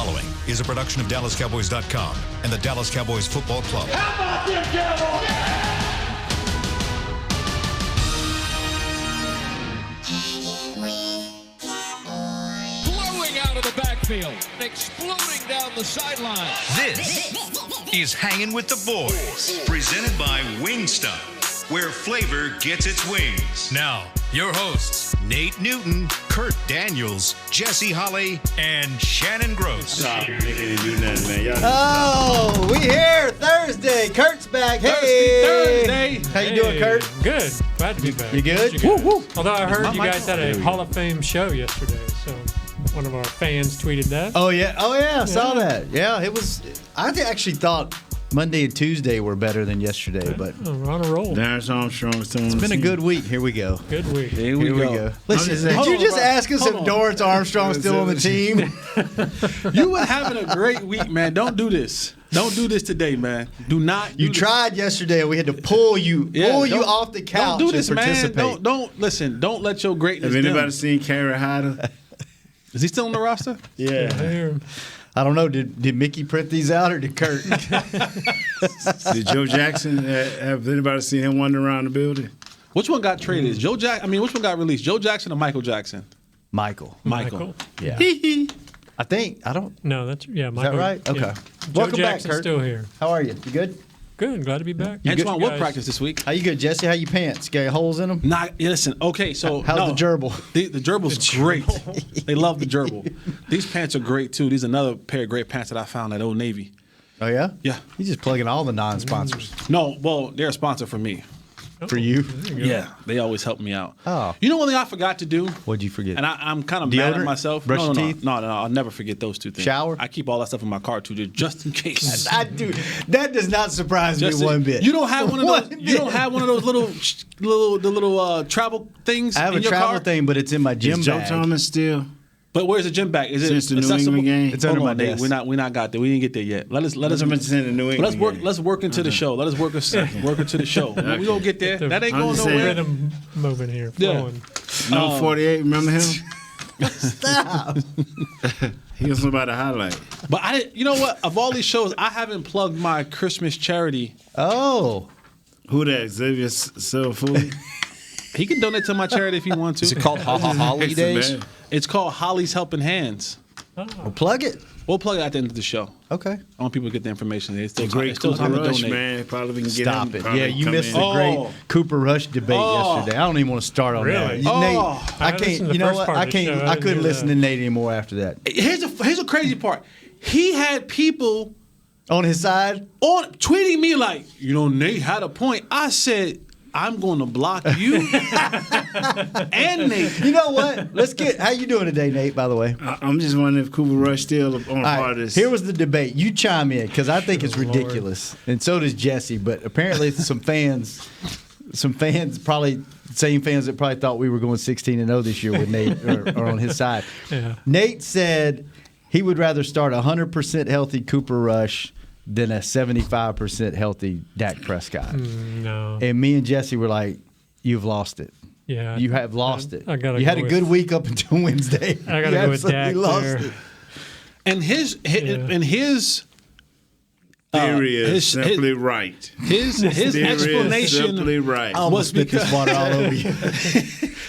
following is a production of DallasCowboys.com and the Dallas Cowboys Football Club. How about them Cowboys? Blowing out of the backfield, exploding down the sideline. This is Hangin' with the Boys, presented by Wingstop, where flavor gets its wings. Now, your hosts, Nate Newton, Kurt Daniels, Jesse Holley, and Shannon Gross. Stop. Nigga didn't do nothing, man. Oh, we here. Thursday. Kurt's back. Hey. Thursday. How you doing, Kurt? Good. Glad to be back. You good? Woo, woo. Although I heard My you guys had a Hall of Fame show yesterday, so one of our fans tweeted that. Oh, yeah. I saw that. Yeah, it was. I actually thought Monday and Tuesday were better than yesterday, but We're on a roll. Darren Armstrong still on it's the been a scene. good week. Here we go. Good week. Here we go. Listen, did you just ask us if Dorrance Armstrong's still on the team? You were having a great week, man. Don't do this. Don't do this today, man. Do not. You tried yesterday. We had to pull you off the couch. Don't do this, and man. participate. Don't listen. Don't let your greatness. Have anybody dim. seen Carrie Hyder? Is he still on the roster? Yeah. I don't know. Did Mickey print these out or did Kurt? Did Joe Jackson, have anybody seen him wandering around the building? Which one got traded? Which one got released? Joe Jackson or Michael Jackson? Michael. Yeah. I think. I don't. No, that's Is that Michael. right? Okay. Yeah. Welcome Joe back, Jackson's Kurt. still here. How are you? You good? Good. Glad to be back. Antoine, You what guys- practice this week? How you good, Jesse? How you pants? Got holes in them? Listen. Okay, so How's the gerbil? The gerbil's great. They love the gerbil. These pants are great too. These are another pair of great pants that I found at Old Navy. Oh yeah. Yeah. You just plugging all the non-sponsors No, well, they're a sponsor for me. for you. Yeah, they always help me out. Oh. You know one thing I forgot to do? What'd you forget? And I'm kind of mad at Deodorant? myself. Brush no, your no, teeth? no, I'll never forget those two things. Shower? I keep all that stuff in my car too, just in case. I do. That does not surprise Just me one bit. You don't have one of those. One You don't bit. have one of those little travel things. I have in a your travel car? thing, but it's in my gym Is Joe bag. Thomas still? But where's the gym bag? Is it Since the New accessible? England game? It's Hold under my on, Nate. desk. We not got there. We didn't get there yet. Let us. That's what I'm saying, the New England game. Let's work into the show. Let us work into the show. We gonna get there. That ain't I'm going just saying. nowhere. Rhythm moving here. Yeah. Flowing. No 48, remember him? Stop. He was somebody to highlight. But I didn't. You know what? Of all these shows, I haven't plugged my Christmas charity. Oh. Who that? Xavier Silfouli? He can donate to my charity if he wants to. Is it called Holidays? It's called Holly's Helping Hands. Well, plug it. We'll plug it at the end of the show. Okay. I want people to get the information. It's still, Great it's still Cooper time to Rush, donate. man. Probably we can get Stop him. it. Probably Yeah, you come missed in. the Oh. great Cooper Rush debate yesterday. I don't even want to start on Really? that. Oh. Nate, I I listened can't. to the You know first what? part I of the can't. show. I I didn't couldn't hear listen that. to Nate anymore after that. Here's a crazy part. He had people On his side. on tweeting me like, Nate had a point. I said, I'm going to block you and Nate. You know what? Let's get. How you doing today, Nate? By the way. I'm just wondering if Cooper Rush still on All part right, of this. here was the debate. You chime in because I think it's ridiculous, and so does Jesse. But apparently, some fans, probably same fans that probably thought we were going 16-0 this year with Nate are on his side. Yeah. Nate said he would rather start 100% healthy Cooper Rush than a 75% healthy Dak Prescott. No. And me and Jesse were like, "You've lost it. Yeah. You have lost it. I gotta you had go a good with- week up until Wednesday. I gotta You go with absolutely Dak lost there. it." And his theory is his- simply right. his Theory is explanation simply right. I almost spit this water all over you.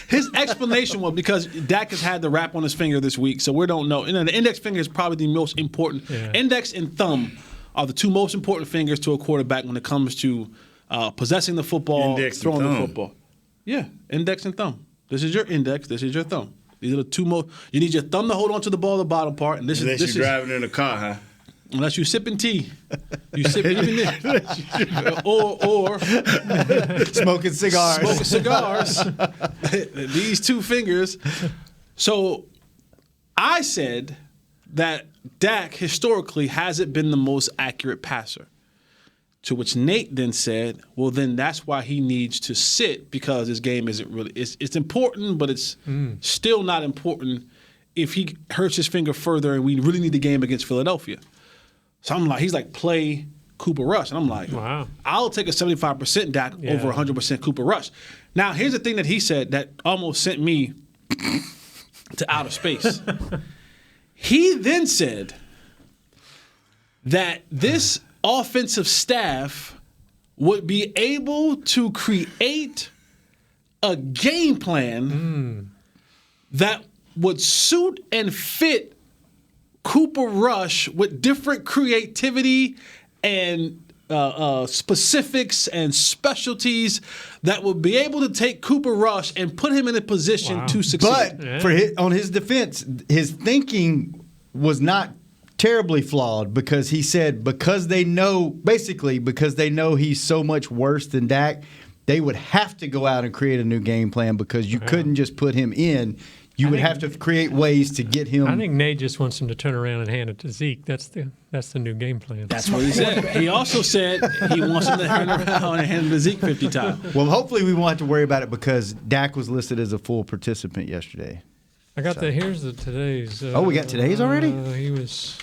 His explanation was because Dak has had the wrap on his finger this week, so we don't know. The index finger is probably the most important. Yeah. Index and thumb are the two most important fingers to a quarterback when it comes to possessing the football, Index and throwing the thumb. football. Yeah, index and thumb. This is your index. This is your thumb. These are the two most. You need your thumb to hold on to the ball, the bottom part, and this Unless is you're driving in a car, huh? unless you sipping tea. You sip even this, or Smoking cigars. smoking cigars. These two fingers. So I said that Dak historically hasn't been the most accurate passer. To which Nate then said, well, then that's why he needs to sit because his game isn't really, it's important, but it's still not important if he hurts his finger further and we really need the game against Philadelphia. So I'm like, he's like, play Cooper Rush. And I'm like, Wow. I'll take a 75% Dak over 100% Cooper Rush. Now, here's the thing that he said that almost sent me to outer space. He then said that this offensive staff would be able to create a game plan that would suit and fit Cooper Rush with different creativity and specifics and specialties that would be able to take Cooper Rush and put him in a position to succeed. But on his defense, his thinking was not terribly flawed because he said because they know he's so much worse than Dak, they would have to go out and create a new game plan because you couldn't just put him in. You would have to create ways to get him. I think Nate just wants him to turn around and hand it to Zeke. That's the new game plan. That's what he said. He also said he wants him to turn around and hand it to Zeke 50 times. Well, hopefully we won't have to worry about it because Dak was listed as a full participant yesterday. I got here's today's. We got today's already? He was.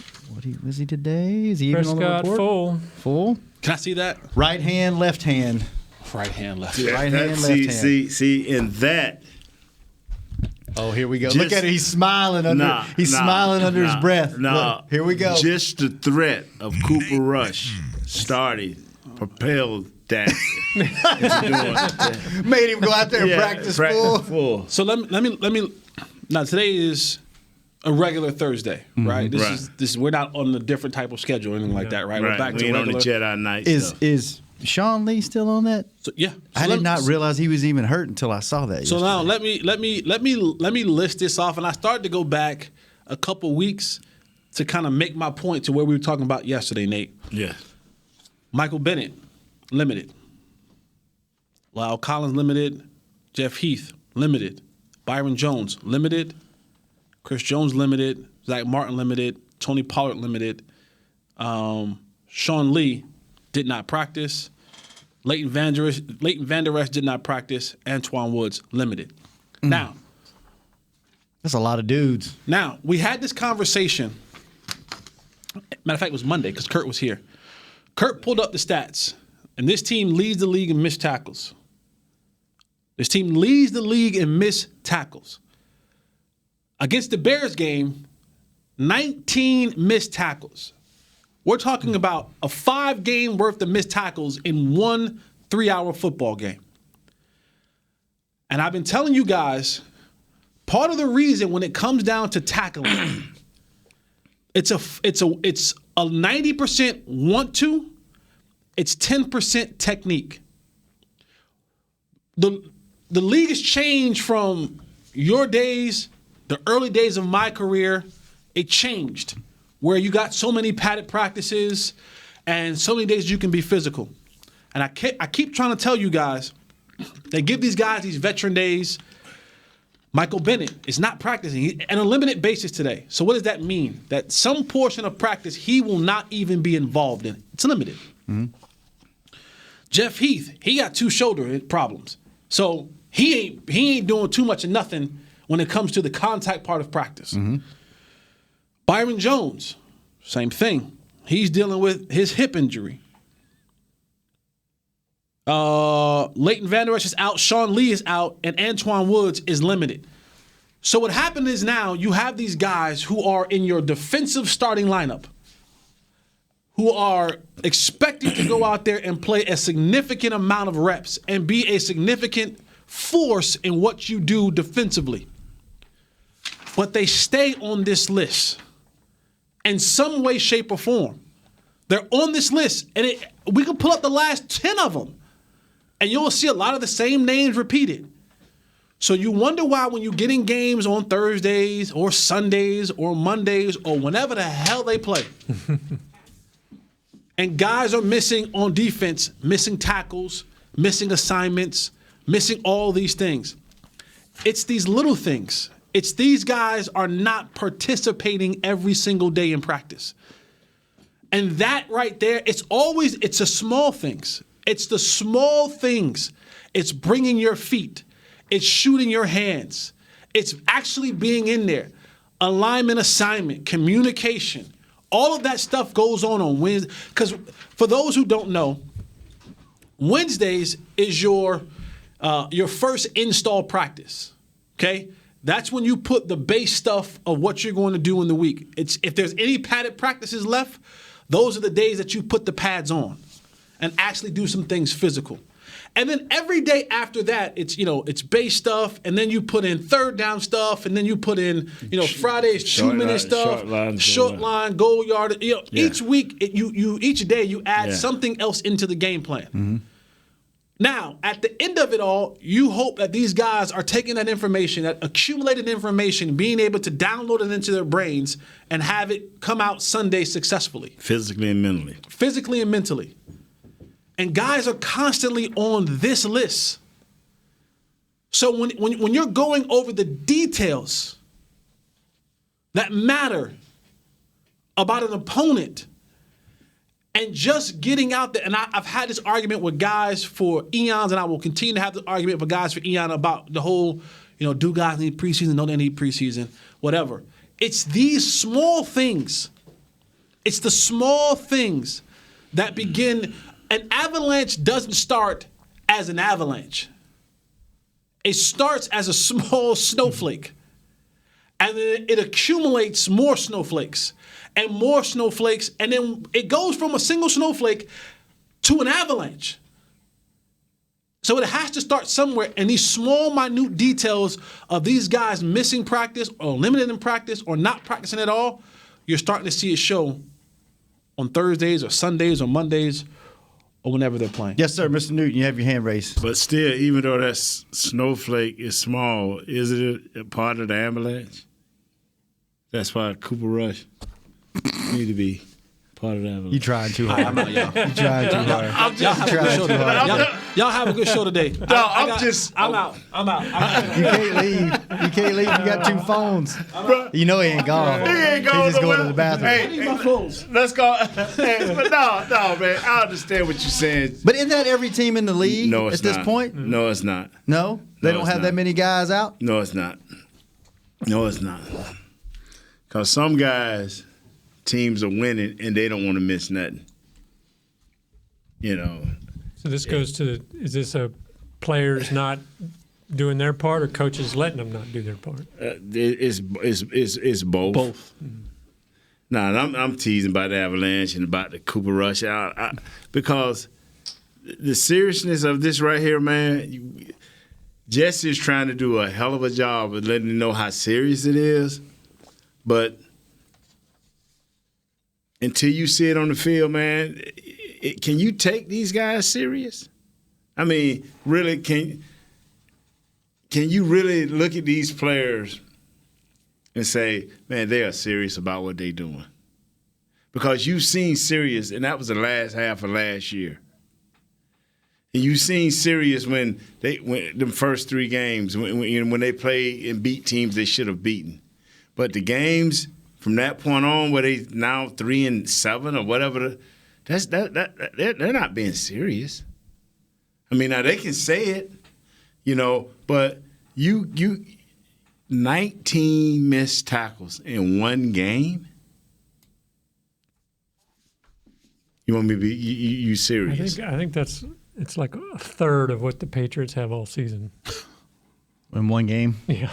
Was he today? Is he even on the Prescott report? Full? Can I see that? Right hand, left hand. Right hand, left Yeah, hand. Right hand, left hand. See, and that. Oh, here we go. Look at it. He's smiling under. Smiling under his breath. Look, here we go. Just the threat of Cooper Rush starting propelled Dak. Made him go out there and practice full. So let me. Now today is a regular Thursday, right? This is we're not on a different type of schedule or anything like that, right? We're back to regular. On the Jedi night. Is Sean Lee still on that? So, yeah. I did not realize he was even hurt until I saw that. So now let me list this off, and I started to go back a couple weeks to kind of make my point to where we were talking about yesterday, Nate. Yeah. Michael Bennett, limited. Lyle Collins, limited. Jeff Heath, limited. Byron Jones, limited. Chris Jones, limited. Zach Martin, limited. Tony Pollard, limited. Sean Lee did not practice. Leighton Vander Esch did not practice. Antoine Woods, limited. Now, that's a lot of dudes. Now, we had this conversation. Matter of fact, it was Monday because Kurt was here. Kurt pulled up the stats, and this team leads the league in missed tackles. This team leads the league in missed tackles. Against the Bears game, 19 missed tackles. We're talking about a 5-game worth of missed tackles in one 3-hour football game. And I've been telling you guys, part of the reason when it comes down to tackling, it's a 90% want to, it's 10% technique. The league has changed from your days, the early days of my career. It changed where you got so many padded practices and so many days you can be physical. And I keep trying to tell you guys, they give these guys these veteran days. Michael Bennett is not practicing on a limited basis today. So what does that mean? That some portion of practice he will not even be involved in. It's limited. Mm-hmm. Jeff Heath, he got 2 shoulder problems. So he ain't doing too much of nothing when it comes to the contact part of practice. Mm-hmm. Byron Jones, same thing. He's dealing with his hip injury. Leighton Vander Esch is out, Sean Lee is out, and Antoine Woods is limited. So what happened is now you have these guys who are in your defensive starting lineup who are expected to go out there and play a significant amount of reps and be a significant force in what you do defensively. But they stay on this list in some way, shape, or form. They're on this list, and we can pull up the last 10 of them, and you'll see a lot of the same names repeated. So you wonder why when you get in games on Thursdays or Sundays or Mondays or whenever the hell they play, and guys are missing on defense, missing tackles, missing assignments, missing all these things. It's these little things. It's these guys are not participating every single day in practice. And that right there, it's the small things. It's the small things. It's bringing your feet. It's shooting your hands. It's actually being in there. Alignment, assignment, communication. All of that stuff goes on Wednesday. Because for those who don't know, Wednesdays is your first install practice. Okay? That's when you put the base stuff of what you're going to do in the week. If there's any padded practices left, those are the days that you put the pads on and actually do some things physical. And then every day after that, it's base stuff, and then you put in third down stuff, and then you put in, Friday's 2-minute stuff, short line, goal yard. Each week, each day you add something else into the game plan. Mm-hmm. Now, at the end of it all, you hope that these guys are taking that information, that accumulated information, being able to download it into their brains and have it come out Sunday successfully. Physically and mentally. Physically and mentally. And guys are constantly on this list. So when you're going over the details that matter about an opponent and just getting out there, and I've had this argument with guys for eons, and I will continue to have this argument with guys for eons about the whole, do guys need preseason? No, they need preseason, whatever. It's these small things. It's the small things that begin. An avalanche doesn't start as an avalanche. It starts as a small snowflake. And then it accumulates more snowflakes and more snowflakes. And then it goes from a single snowflake to an avalanche. So it has to start somewhere. And these small, minute details of these guys missing practice or limited in practice or not practicing at all, you're starting to see it show on Thursdays or Sundays or Mondays or whenever they're playing. Yes, sir. Mr. Newton, you have your hand raised. But still, even though that snowflake is small, is it a part of the avalanche? That's why Cooper Rush need to be part of the avalanche. You trying too hard. I'm out, y'all. You trying too hard. Y'all have a good show today. Y'all have a good show today. I'm out. You can't leave. You can't leave. You got 2 phones. You know he ain't gone. He ain't gone. He's just going to the bathroom. I need my phones. Let's go. But no, man. I understand what you're saying. But isn't that every team in the league No, it's at this not. point? No, it's not. No? They don't it's have not. that many guys out? No, it's not. No, it's not. Because some guys, teams are winning, and they don't want to miss nothing. So this goes to is this a players not doing their part or coaches letting them not do their part? It's both. Both. Nah, and I'm teasing about the Avalanche and about the Cooper Rush out because the seriousness of this right here, man. Jesse is trying to do a hell of a job of letting you know how serious it is, but until you see it on the field, man, can you take these guys serious? I mean, really, can you really look at these players and say, man, they are serious about what they're doing? Because you've seen serious, and that was the last half of last year. And you've seen serious when the first 3 games, when they play and beat teams they should have beaten. But the games from that point on, where they now 3-7 or whatever, they're not being serious. I mean, now they can say it, but you 19 missed tackles in one game. You want me to be you serious? I think it's like a third of what the Patriots have all season. In one game? Yeah.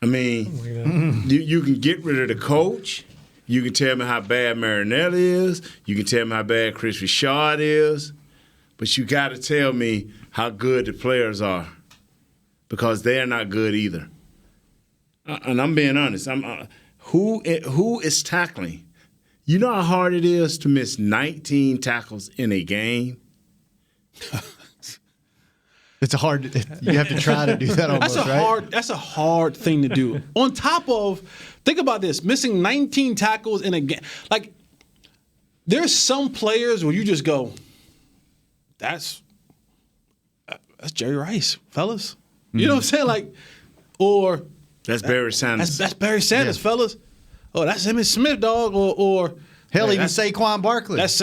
I mean, you can get rid of the coach. You can tell me how bad Marinelli is. You can tell me how bad Chris Richard is. But you got to tell me how good the players are, because they're not good either. And I'm being honest. Who is tackling? You know how hard it is to miss 19 tackles in a game? It's hard. You have to try to do that almost, right? That's a hard thing to do. On top of, think about this, missing 19 tackles in a game. Like, there's some players where you just go, that's Jerry Rice, fellas. You know what I'm saying? Like, or that's Barry Sanders. That's Barry Sanders, fellas. Oh, that's Emmitt Smith, dog. Or hell, even Saquon Barkley. That's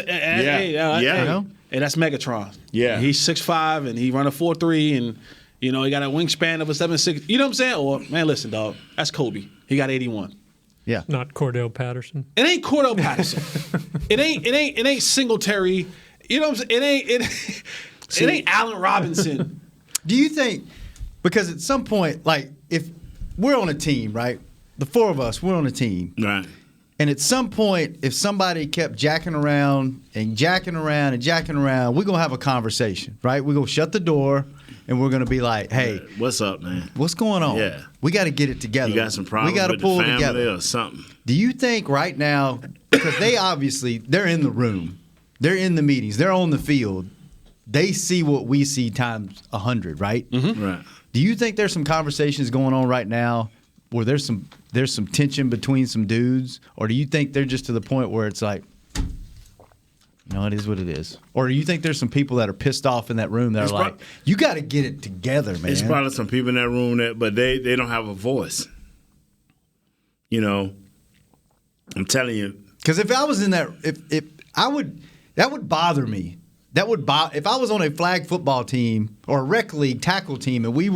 Hey, that's Megatron. Yeah. He's 6'5", and he run a 4.3, and he got a wingspan of a 7'6". You know what I'm saying? Or, man, listen, dog, that's Kobe. He got 81. Yeah. Not Cordell Patterson. It ain't Cordell Patterson. it ain't Singletary. You know what I'm saying? It ain't Allen Robinson. Do you think, because at some point, like, if we're on a team, right? The 4 of us, we're on a team. Right. And at some point, if somebody kept jacking around, we're going to have a conversation, right? We're going to shut the door, and we're going to be like, hey. What's up, man? What's going on? Yeah. We got to get it together. You got some problems we gotta with pull the family together. or something? Do you think right now, because they're in the room, they're in the meetings, they're on the field, they see what we see times 100, right? Mm-hmm. Right. Do you think there's some conversations going on right now where there's some tension between some dudes, or do you think they're just to the point where it's like, no, it is what it is? Or do you think there's some people that are pissed off in that room that are like, you got to get it together, man? It's probably some people in that room but they don't have a voice. You know, I'm telling you. Because if I was in that, that would bother me. If I was on a flag football team or a rec league tackle team and we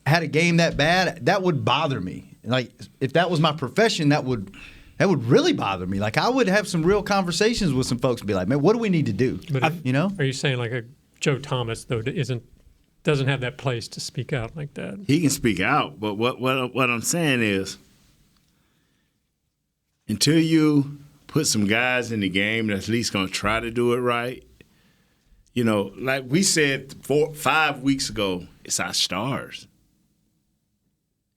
had a game that bad, that would bother me. Like if that was my profession, that would really bother me. Like I would have some real conversations with some folks and be like, man, what do we need to do? But Are you saying like a Joe Thomas though doesn't have that place to speak out like that? He can speak out, but what I'm saying is, until you put some guys in the game that's at least going to try to do it right, you know, like we said 5 weeks ago, it's our stars.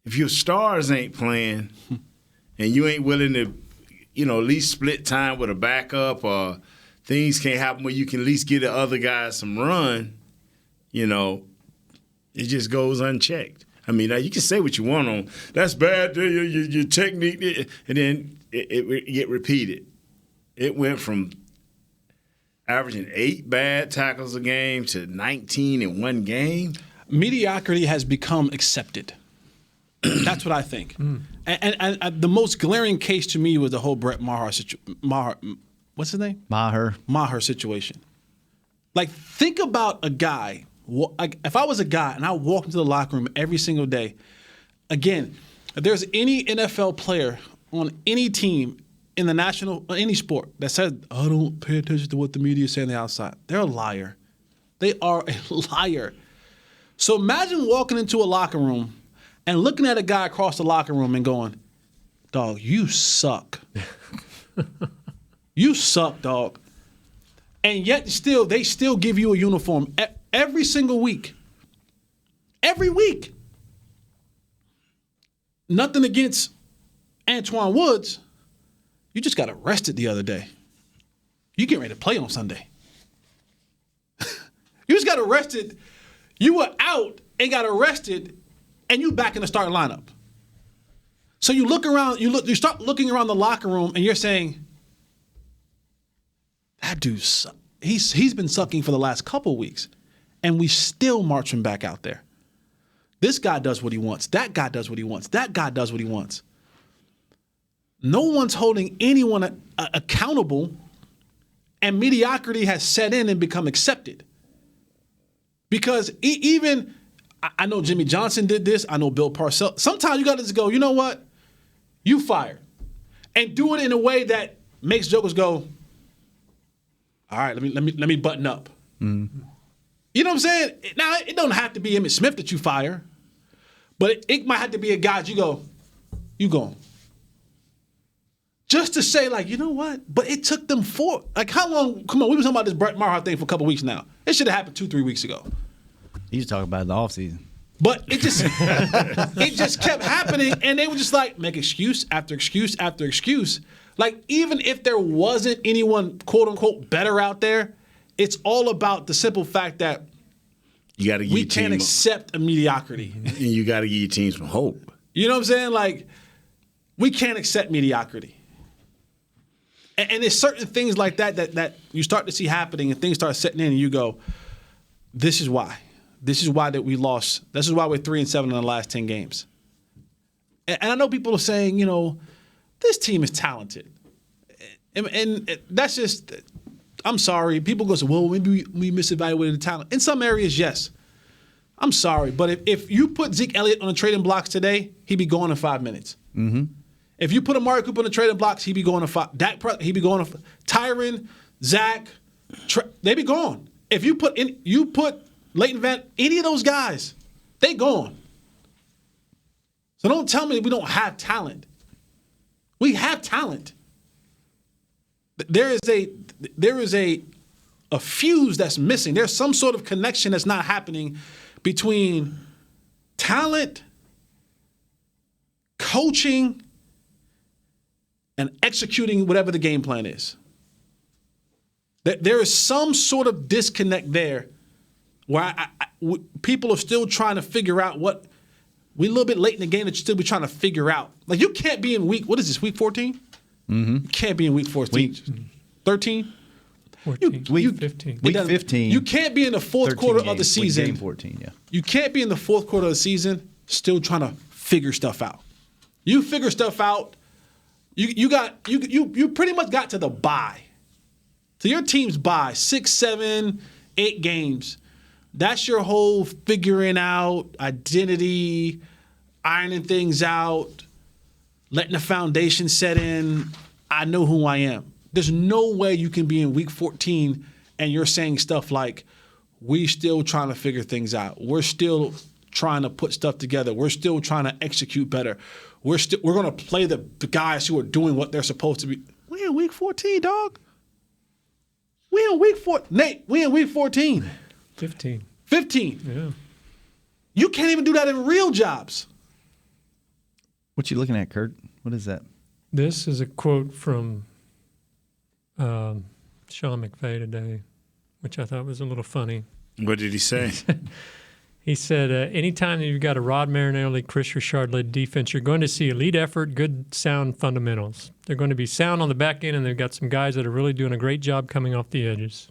If your stars ain't playing and you ain't willing to, you know, at least split time with a backup or things can't happen where you can at least give the other guys some run, you know, it just goes unchecked. I mean, now you can say what you want on, that's bad, your technique, and then it get repeated. It went from averaging 8 bad tackles a game to 19 in one game. Mediocrity has become accepted. That's what I think. And the most glaring case to me was the whole Brett Maher what's his name? Maher situation. Like, think about a guy. If I was a guy and I walked into the locker room every single day, again, if there's any NFL player on any team in the national, any sport that says, I don't pay attention to what the media is saying on the outside, they're a liar. They are a liar. So imagine walking into a locker room and looking at a guy across the locker room and going, dog, you suck. You suck, dog. And yet they still give you a uniform every single week. Every week. Nothing against Antoine Woods. You just got arrested the other day. You getting ready to play on Sunday. You just got arrested. You were out and got arrested, and you back in the starting lineup. So you look around, you start looking around the locker room, and you're saying, that dude, he's been sucking for the last couple weeks, and we still march him back out there. This guy does what he wants. That guy does what he wants. That guy does what he wants. No one's holding anyone accountable, and mediocrity has set in and become accepted. Because even, I know Jimmy Johnson did this. I know Bill Parcells. Sometimes you got to just go, you know what? You fired. And do it in a way that makes jokers go, all right, let me button up. Mm-hmm. You know what I'm saying? Now, it don't have to be Emmitt Smith that you fire, but it might have to be a guy that you go, you gone. Just to say, like, you know what? But it took them how long? Come on, we were talking about this Brett Maher thing for a couple weeks now. It should have happened 2-3 weeks ago. He's talking about the offseason. But it just kept happening, and they were just like, make excuse after excuse after excuse. Like, even if there wasn't anyone, quote unquote, better out there, it's all about the simple fact that we can't accept a mediocrity. And you got to give your teams some hope. You know what I'm saying? Like, we can't accept mediocrity. And there's certain things like that you start to see happening, and things start setting in, and you go, this is why. This is why that we lost. This is why we're 3-7 in the last 10 games. And I know people are saying, you know, this team is talented. And that's just, I'm sorry. People go, well, maybe we misevaluated the talent. In some areas, yes. I'm sorry. But if you put Zeke Elliott on the trading blocks today, he'd be gone in 5 minutes. Mm-hmm. If you put Amari Cooper on the trading blocks, he'd be going to 5. He'd be going to Tyron, Zach, they'd be gone. If you put Leighton Van, any of those guys, they gone. So don't tell me we don't have talent. We have talent. There is a fuse that's missing. There's some sort of connection that's not happening between talent, coaching, and executing whatever the game plan is. There is some sort of disconnect there where people are still trying to figure out what we're a little bit late in the game that you still be trying to figure out. Like, you can't be in week 14? Mm-hmm. You can't be in week 14. 13? 14. Week 15. Week 15. You can't be in the fourth quarter of the season. Game 14, yeah. You can't be in the fourth quarter of the season still trying to figure stuff out. You figure stuff out. You pretty much got to the bye. So your team's bye 6, 7, 8 games. That's your whole figuring out identity, ironing things out, letting the foundation set in. I know who I am. There's no way you can be in week 14 and you're saying stuff like, we still trying to figure things out. We're still trying to put stuff together. We're still trying to execute better. We're going to play the guys who are doing what they're supposed to be. We're in week 14, dog. We in week 4. Nate, we in week 14. 15. Yeah. You can't even do that in real jobs. What you looking at, Kurt? What is that? This is a quote from Sean McVay today, which I thought was a little funny. What did he say? He said, anytime you've got a Rod Marinelli, Chris Richard-led defense, you're going to see elite effort, good, sound fundamentals. They're going to be sound on the back end, and they've got some guys that are really doing a great job coming off the edges.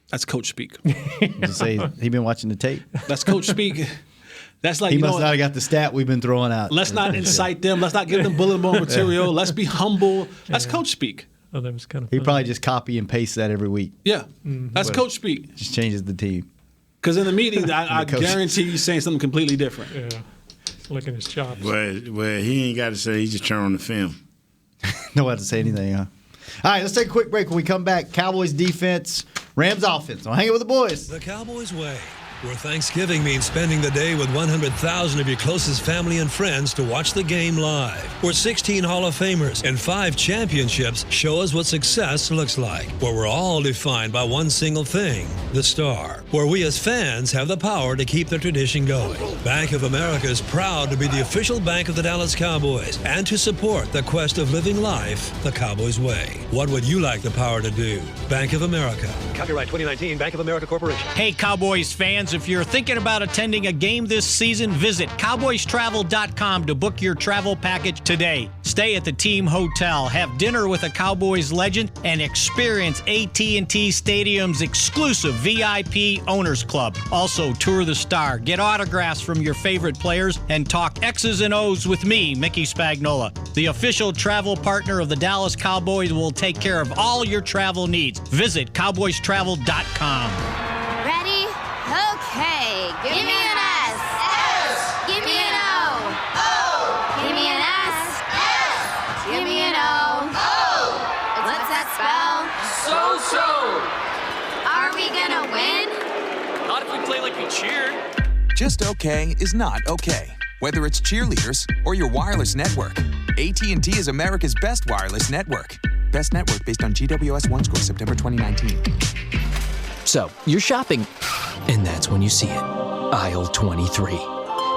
That's coach speak. Say he been watching the tape. That's coach speak. That's like, he must not have got the stat we've been throwing out. Let's not incite them. Let's not give them bulletin board material. Let's be humble. That's coach speak. Oh, that was kind of He funny. probably just copy and paste that every week. Yeah, that's coach speak. Just changes the team. Because in the meeting, I guarantee you saying something completely different. Yeah, he's licking his chops. Well, he ain't got to say. He just turn on the film. No one to say anything, huh? All right, let's take a quick break. When we come back, Cowboys defense, Rams offense. I'm hanging with the boys. The Cowboys way, where Thanksgiving means spending the day with 100,000 of your closest family and friends to watch the game live. Where 16 Hall of Famers and 5 championships show us what success looks like. Where we're all defined by one single thing, the star. Where we as fans have the power to keep the tradition going. Bank of America is proud to be the official bank of the Dallas Cowboys and to support the quest of living life the Cowboys way. What would you like the power to do? Bank of America. Copyright 2019, Bank of America Corporation. Hey, Cowboys fans, if you're thinking about attending a game this season, visit cowboystravel.com to book your travel package today. Stay at the team hotel, have dinner with a Cowboys legend, and experience AT&T Stadium's exclusive VIP Owners Club. Also, tour the Star, get autographs from your favorite players, and talk X's and O's with me, Mickey Spagnola. The official travel partner of the Dallas Cowboys will take care of all your travel needs. Visit cowboystravel.com. Ready? Okay. Give me an S. S. Give me an O. O. Give me an S. S. Give me an O. O. What's that spell? So. Are we gonna win? Not if we play like we cheered. Just okay is not okay. Whether it's cheerleaders or your wireless network, AT&T is America's best wireless network. Best network based on GWS One score September 2019. So, you're shopping, and that's when you see it. Aisle 23.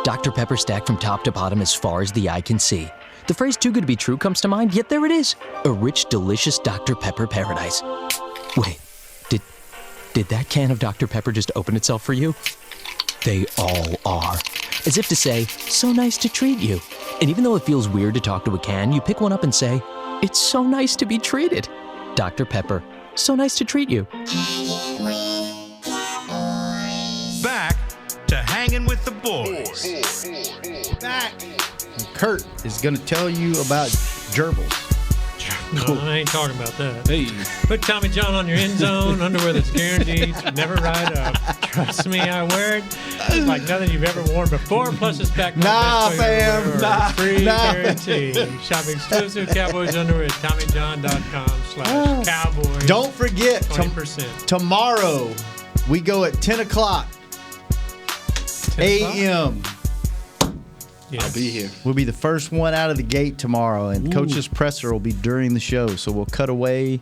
Dr. Pepper stacked from top to bottom as far as the eye can see. The phrase too good to be true comes to mind, yet there it is. A rich, delicious Dr. Pepper paradise. Wait, did that can of Dr. Pepper just open itself for you? They all are. As if to say, so nice to treat you. And even though it feels weird to talk to a can, you pick one up and say, it's so nice to be treated. Dr. Pepper, so nice to treat you. Back to Hanging with the Boys. Back. Kurt is going to tell you about gerbils. No, I ain't talking about that. Hey. Put Tommy John on your end zone, underwear that's guaranteed to never ride up. Trust me, I wear it. It's like nothing you've ever worn before, plus it's back. Nah, fam. Free guarantee. Shop exclusive Cowboys underwear at TommyJohn.com/Cowboys. Don't forget, 20%. Tomorrow we go at 10 o'clock a.m. Yes. I'll be here. We'll be the first one out of the gate tomorrow, and Coach's presser will be during the show. So we'll cut away,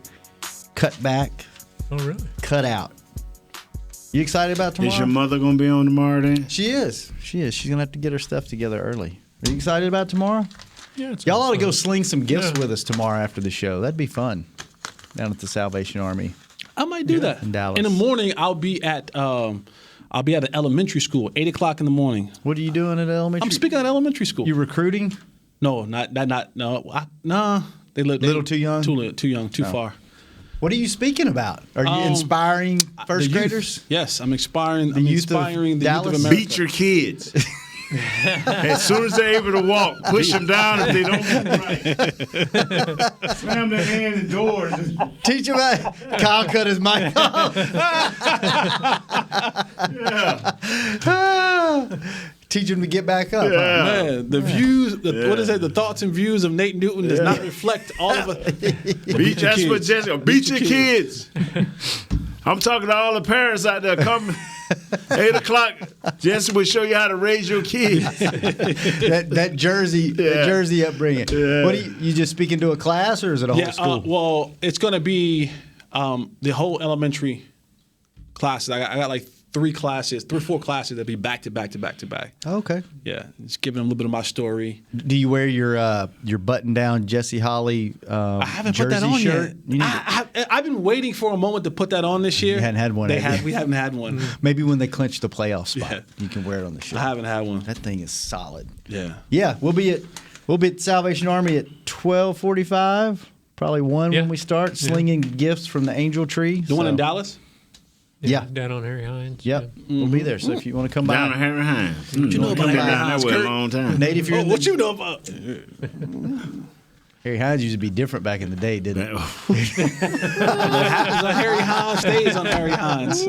cut back, Oh, really? cut out. You excited about tomorrow? Is your mother going to be on tomorrow then? She is. She's going to have to get her stuff together early. Are you excited about tomorrow? Yeah, it's Y'all ought to fun. go sling some gifts with us tomorrow after the show. That'd be fun. Down at the Salvation Army. I might do that. In Dallas. In the morning, I'll be at an elementary school, 8 o'clock in the morning. What are you doing at elementary? I'm speaking at elementary school. You recruiting? No, no. They live Little too young? Too young, too far. What are you speaking about? Are you inspiring first graders? Yes, I'm inspiring. The youth of America. Beat your kids. As soon as they're able to walk, push them down if they don't get it right. Slam their hand in doors. Teach them how Kyle cut his mic off. Teach them to get back up. Yeah. Huh? Man, the views, what is it? The thoughts and views of Nate Newton does not reflect all of us. That's what Jesse. Beat your kids. I'm talking to all the parents out there. Come 8 o'clock. Jesse will show you how to raise your kids. that Jersey upbringing. Yeah. What you just speaking to a class, or is it a whole school? Well, it's going to be the whole elementary classes. I got like 3 or 4 classes that'll be back to back to back to back. Okay. Yeah, just giving them a little bit of my story. Do you wear your button down Jesse Holly I haven't Jersey put that on shirt? yet. I've been waiting for a moment to put that on this year. You hadn't had one. We haven't had one. Maybe when they clinch the playoff spot, Yeah. you can wear it on the shirt. I haven't had one. That thing is solid. Yeah. Yeah, we'll be at Salvation Army at 12:45. Probably 1 when we start slinging gifts from the Angel Tree. The one in Dallas? Yeah. Down on Harry Hines. Yep. We'll be there. So if you want to come by. Down on Harry Hines. What you know about Harry Hines, That way a Kurt? long time. Nate, if you're What you know about? Harry Hines used to be different back in the day, didn't it? What happens on Harry Hines stays on Harry Hines.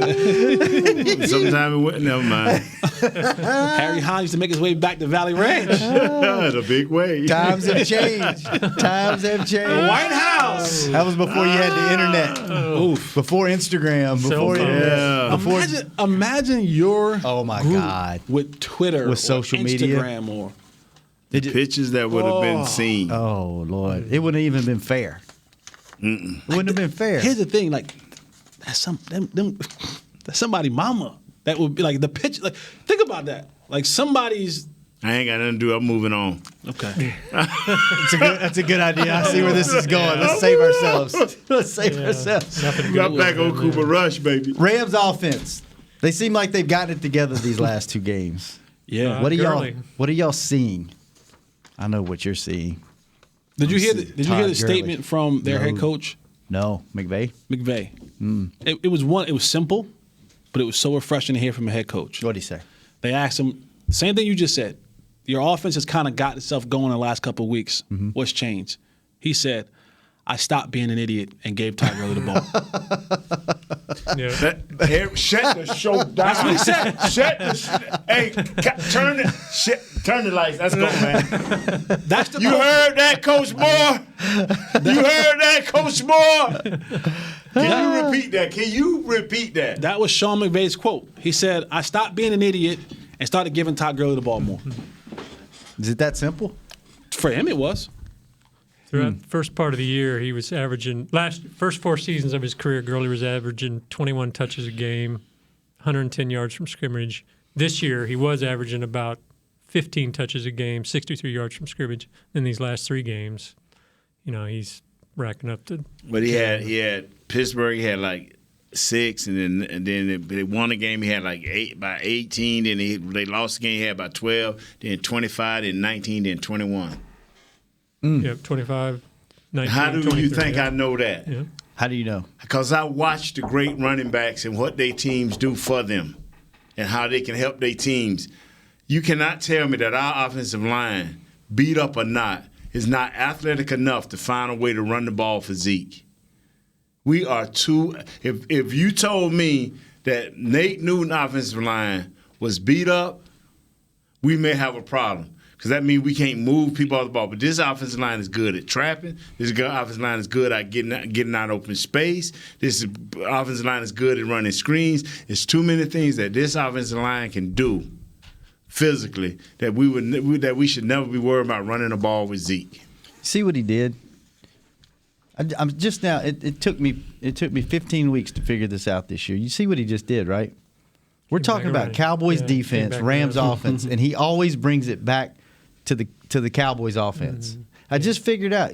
Sometimes it wouldn't. Never mind. Harry Hines used to make his way back to Valley Ranch. The big way. Times have changed. Times have changed. The White House. That was before you had the internet. Oof. Before Instagram. Before Imagine your oh my group God with Twitter, with social media, Instagram, or The pictures that would have been seen. Oh Lord, it wouldn't even been fair. It wouldn't have been fair. Here's the thing, like that's somebody mama. That would be like the picture. Like think about that. Like somebody's. I ain't got nothing to do. I'm moving on. Okay. That's a good idea. I see where this is going. Let's save ourselves. Let's save ourselves. Got back on Cooper Rush, baby. Rams offense. They seem like they've gotten it together these last 2 games. Yeah. What are y'all seeing? I know what you're seeing. Did you hear the statement from their head coach? No, McVay. It was simple, but it was so refreshing to hear from a head coach. What did he say? They asked him the same thing you just said. Your offense has kind of got itself going in the last couple of weeks. Mm-hmm. What's changed? He said, I stopped being an idiot and gave Todd Gurley the ball. Shut the show down. That's what he said. Hey, turn the lights. Let's go, man. That's the You heard that, Coach Moore? You heard that, Coach Moore? Can you repeat that? That was Sean McVay's quote. He said, I stopped being an idiot and started giving Todd Gurley the ball more. Is it that simple? For him, it was. Throughout the first part of the year, he was averaging first 4 seasons of his career. Gurley was averaging 21 touches a game, 110 yards from scrimmage. This year, he was averaging about 15 touches a game, 63 yards from scrimmage. In these last 3 games, he's racking up the. But he had Pittsburgh. He had like 6, and then they won a game. He had like 8 by 18. Then they lost the game. He had about 12. Then 25. Then 19. Then 21. Yep, 25, 19, How do 23, you think yeah. I know that? Yeah. How do you know? Because I watch the great running backs and what their teams do for them and how they can help their teams. You cannot tell me that our offensive line, beat up or not, is not athletic enough to find a way to run the ball for Zeke. We are too – if you told me that Nate Newton offensive line was beat up, we may have a problem. Because that means we can't move people off the ball. But this offensive line is good at trapping. This offensive line is good at getting out open space. This offensive line is good at running screens. It's too many things that this offensive line can do physically that we should never be worried about running the ball with Zeke. See what he did? I'm just now. It took me 15 weeks to figure this out this year. You see what he just did, right? We're talking about Cowboys defense, Rams offense, and he always brings it back to the Cowboys offense. Mm-hmm. I just figured out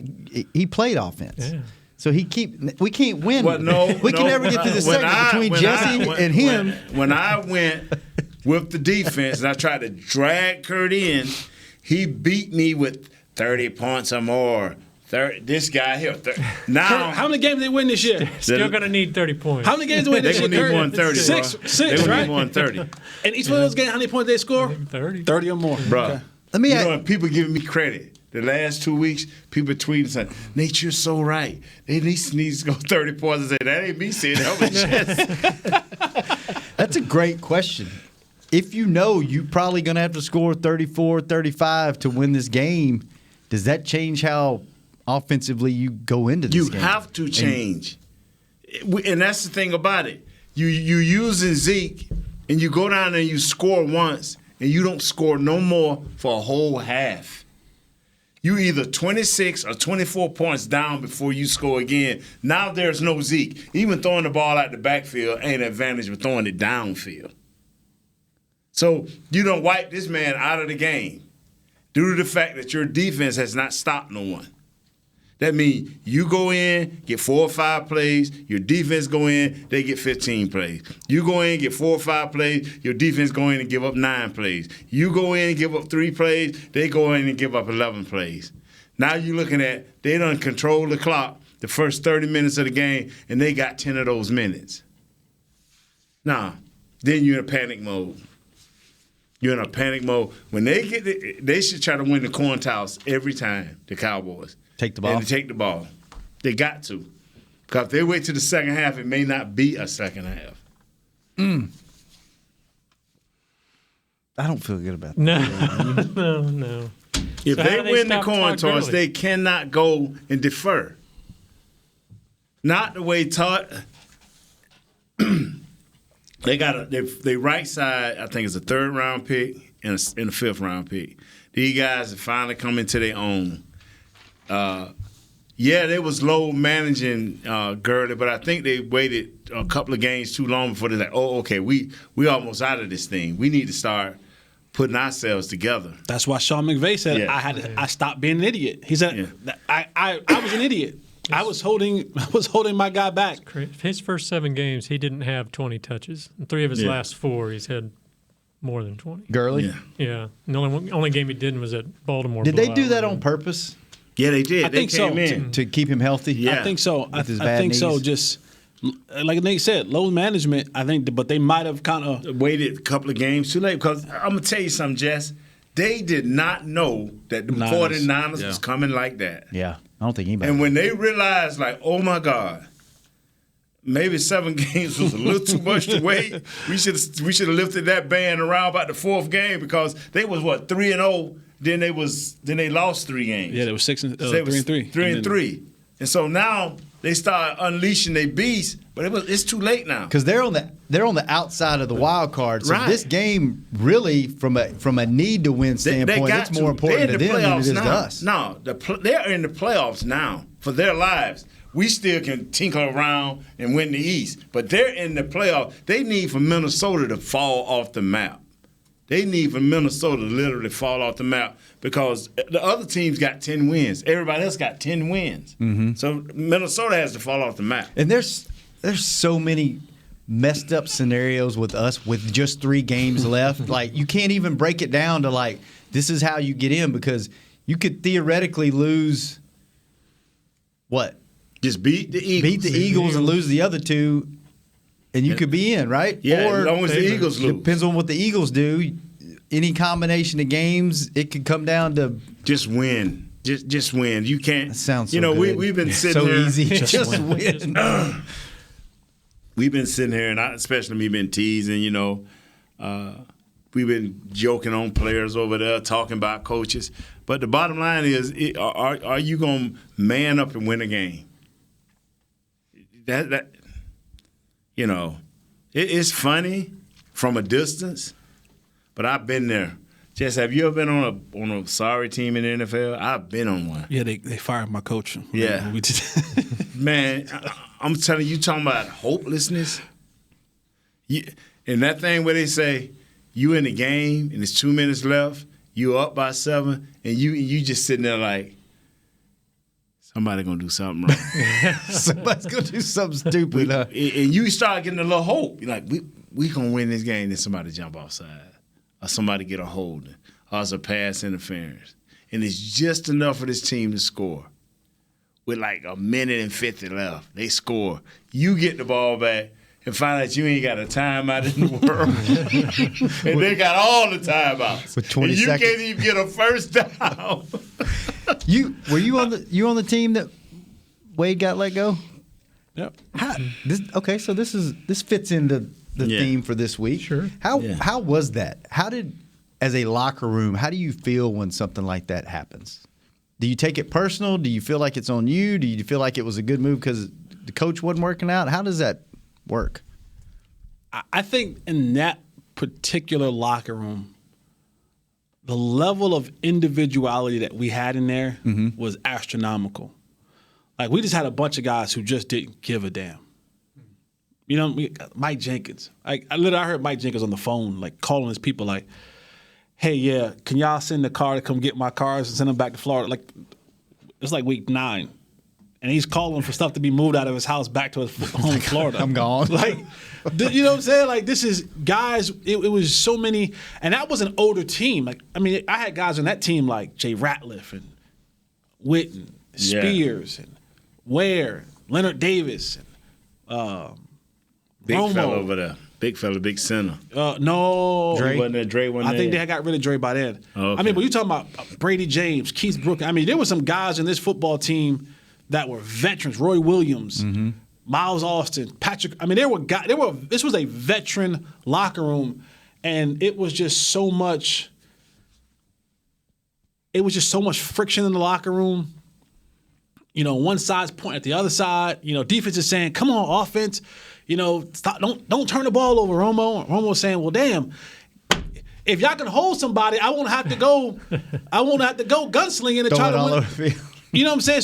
he played offense. Yeah. So we can't win. Well, we can never get to the segment between Jesse and him. When I went with the defense and I tried to drag Kurt in, he beat me with 30 points or more. This guy here. Now, Kurt, how many games they win this year? Still going to need 30 points. How many games they win this year? They need 130. Six, they right? need 130. And each one of those games, how many points they score? 30. 30 or more. Bro, okay. And people giving me credit. The last 2 weeks, people tweeting saying, Nate, you're so right. They need to go 30 points. I said, that ain't me saying that. That's a great question. If you know you're probably going to have to score 34, 35 to win this game, does that change how offensively you go into this game? You have to change. And that's the thing about it. You using Zeke, and you go down there and you score once, and you don't score no more for a whole half. You either 26 or 24 points down before you score again. Now there's no Zeke. Even throwing the ball out the backfield ain't an advantage for throwing it downfield. So you don't wipe this man out of the game due to the fact that your defense has not stopped no one. That means you go in, get 4 or 5 plays, your defense go in, they get 15 plays. You go in, get 4 or 5 plays, your defense go in and give up 9 plays. You go in and give up 3 plays, they go in and give up 11 plays. Now you're looking at, they done control the clock the first 30 minutes of the game, and they got 10 of those minutes. Now, then you're in a panic mode. You're in a panic mode. When they they should try to win the coin toss every time, the Cowboys. Take the ball. And they take the ball. They got to. Because if they wait till the second half, it may not be a second half. I don't feel good about that. No. If So they win the coin toss, early? they cannot go and defer. Not the way Todd. They right side, I think it's a 3rd round pick and a 5th round pick. These guys have finally come into their own. They was low managing Gurley, but I think they waited a couple of games too long before they're like, okay, we almost out of this thing. We need to start putting ourselves together. That's why Sean McVay said I stopped being an idiot. He said I was an idiot. I was holding my guy back. His first 7 games, he didn't have 20 touches. In 3 of his last 4, he's had more than 20. Gurley? Yeah. The only game he didn't was at Baltimore. Did they do that on purpose? Yeah, they did. I think so. To keep him healthy? Yeah. I think so. I think knees? so. Just like Nate said, low management, I think, but they might have kind of waited a couple of games too late. Because I'm going to tell you something, Jess. They did not know that the 49ers was coming like that. Yeah. I don't think anybody. And when they realized, like, oh, my God, maybe 7 games was a little too much to wait. We should have lifted that band around about the 4th game because they was, 3-0. Then they lost 3 games. Yeah, they were 3-3. 3-3. And so now they start unleashing their beast, but it's too late now. Because they're on the outside of the wild card. So Right. this game really, from a need to win standpoint, it's more important to them than it is to us. No, they're in the playoffs now for their lives. We still can tinker around and win the East, but they're in the playoffs. They need for Minnesota to fall off the map. They need for Minnesota to literally fall off the map because the other teams got 10 wins. Everybody else got 10 wins. Mm-hmm. So Minnesota has to fall off the map. And there's so many messed up scenarios with us with just 3 games left. Like, you can't even break it down to, like, this is how you get in because you could theoretically lose what? Just beat the Eagles. Beat the Eagles and lose the other 2. And you could be in, right? Yeah, or as long as the Eagles lose. Depends on what the Eagles do. Any combination of games, it could come down to just win. Just win. You can't. That sounds so good. We've been sitting so here. Easy. Just win. We've been sitting here, and especially me, been teasing. We've been joking on players over there, talking about coaches. But the bottom line is, are you going to man up and win a game? It's funny from a distance, but I've been there. Jess, have you ever been on a sorry team in the NFL? I've been on one. Yeah, they fired my coach. Yeah. Man, I'm telling you, talking about hopelessness. And that thing where they say, you in the game and it's 2 minutes left, you up by 7, and you just sitting there like, somebody gonna do something wrong. Somebody's gonna do something stupid. And you start getting a little hope. You're like, we gonna win this game, then somebody jump offside. Or somebody get a holding. Or it's a pass interference. And it's just enough for this team to score. With like 1:50 left. They score. You get the ball back and find out you ain't got a timeout in the world. And they got all the timeouts. With 20 and you seconds. can't even get a first down. Were you on the team that Wade got let go? Yep. Okay, so this fits into the theme for this week. Sure. How was that? As a locker room, how do you feel when something like that happens? Do you take it personal? Do you feel like it's on you? Do you feel like it was a good move because the coach wasn't working out? How does that work? I think in that particular locker room, the level of individuality that we had in there was astronomical. Like, we just had a bunch of guys who just didn't give a damn. You know, Mike Jenkins. I heard Mike Jenkins on the phone, like, calling his people like, hey, yeah, can y'all send the car to come get my cars and send them back to Florida? Like, it's like week 9. And he's calling for stuff to be moved out of his house back to his home in Florida. I'm gone. Like, you know what I'm saying? Like, this is guys, it was so many. And that was an older team. Like, I mean, I had guys on that team like Jay Ratliff and Witten, Spears, and Ware, Leonard Davis, and Big Romo. fella over there. Big fella, big center. No. Dre wasn't there. Dre wasn't I think there. they got rid of Dre by then. Oh, okay. I mean, but you talking about Brady James, Keith Brook. I mean, there were some guys in this football team that were veterans. Roy Williams, Miles Austin, Patrick. I mean, this was a veteran locker room, and it was just so much. It was just so much friction in the locker room. You know, one side's pointing at the other side. You know, defense is saying, "Come on, offense." You know, stop, don't turn the ball over, Romo. Romo's saying, "Well, damn, if y'all can hold somebody, I won't have to go. I won't have to go gunslinging and try to win." You know what I'm saying?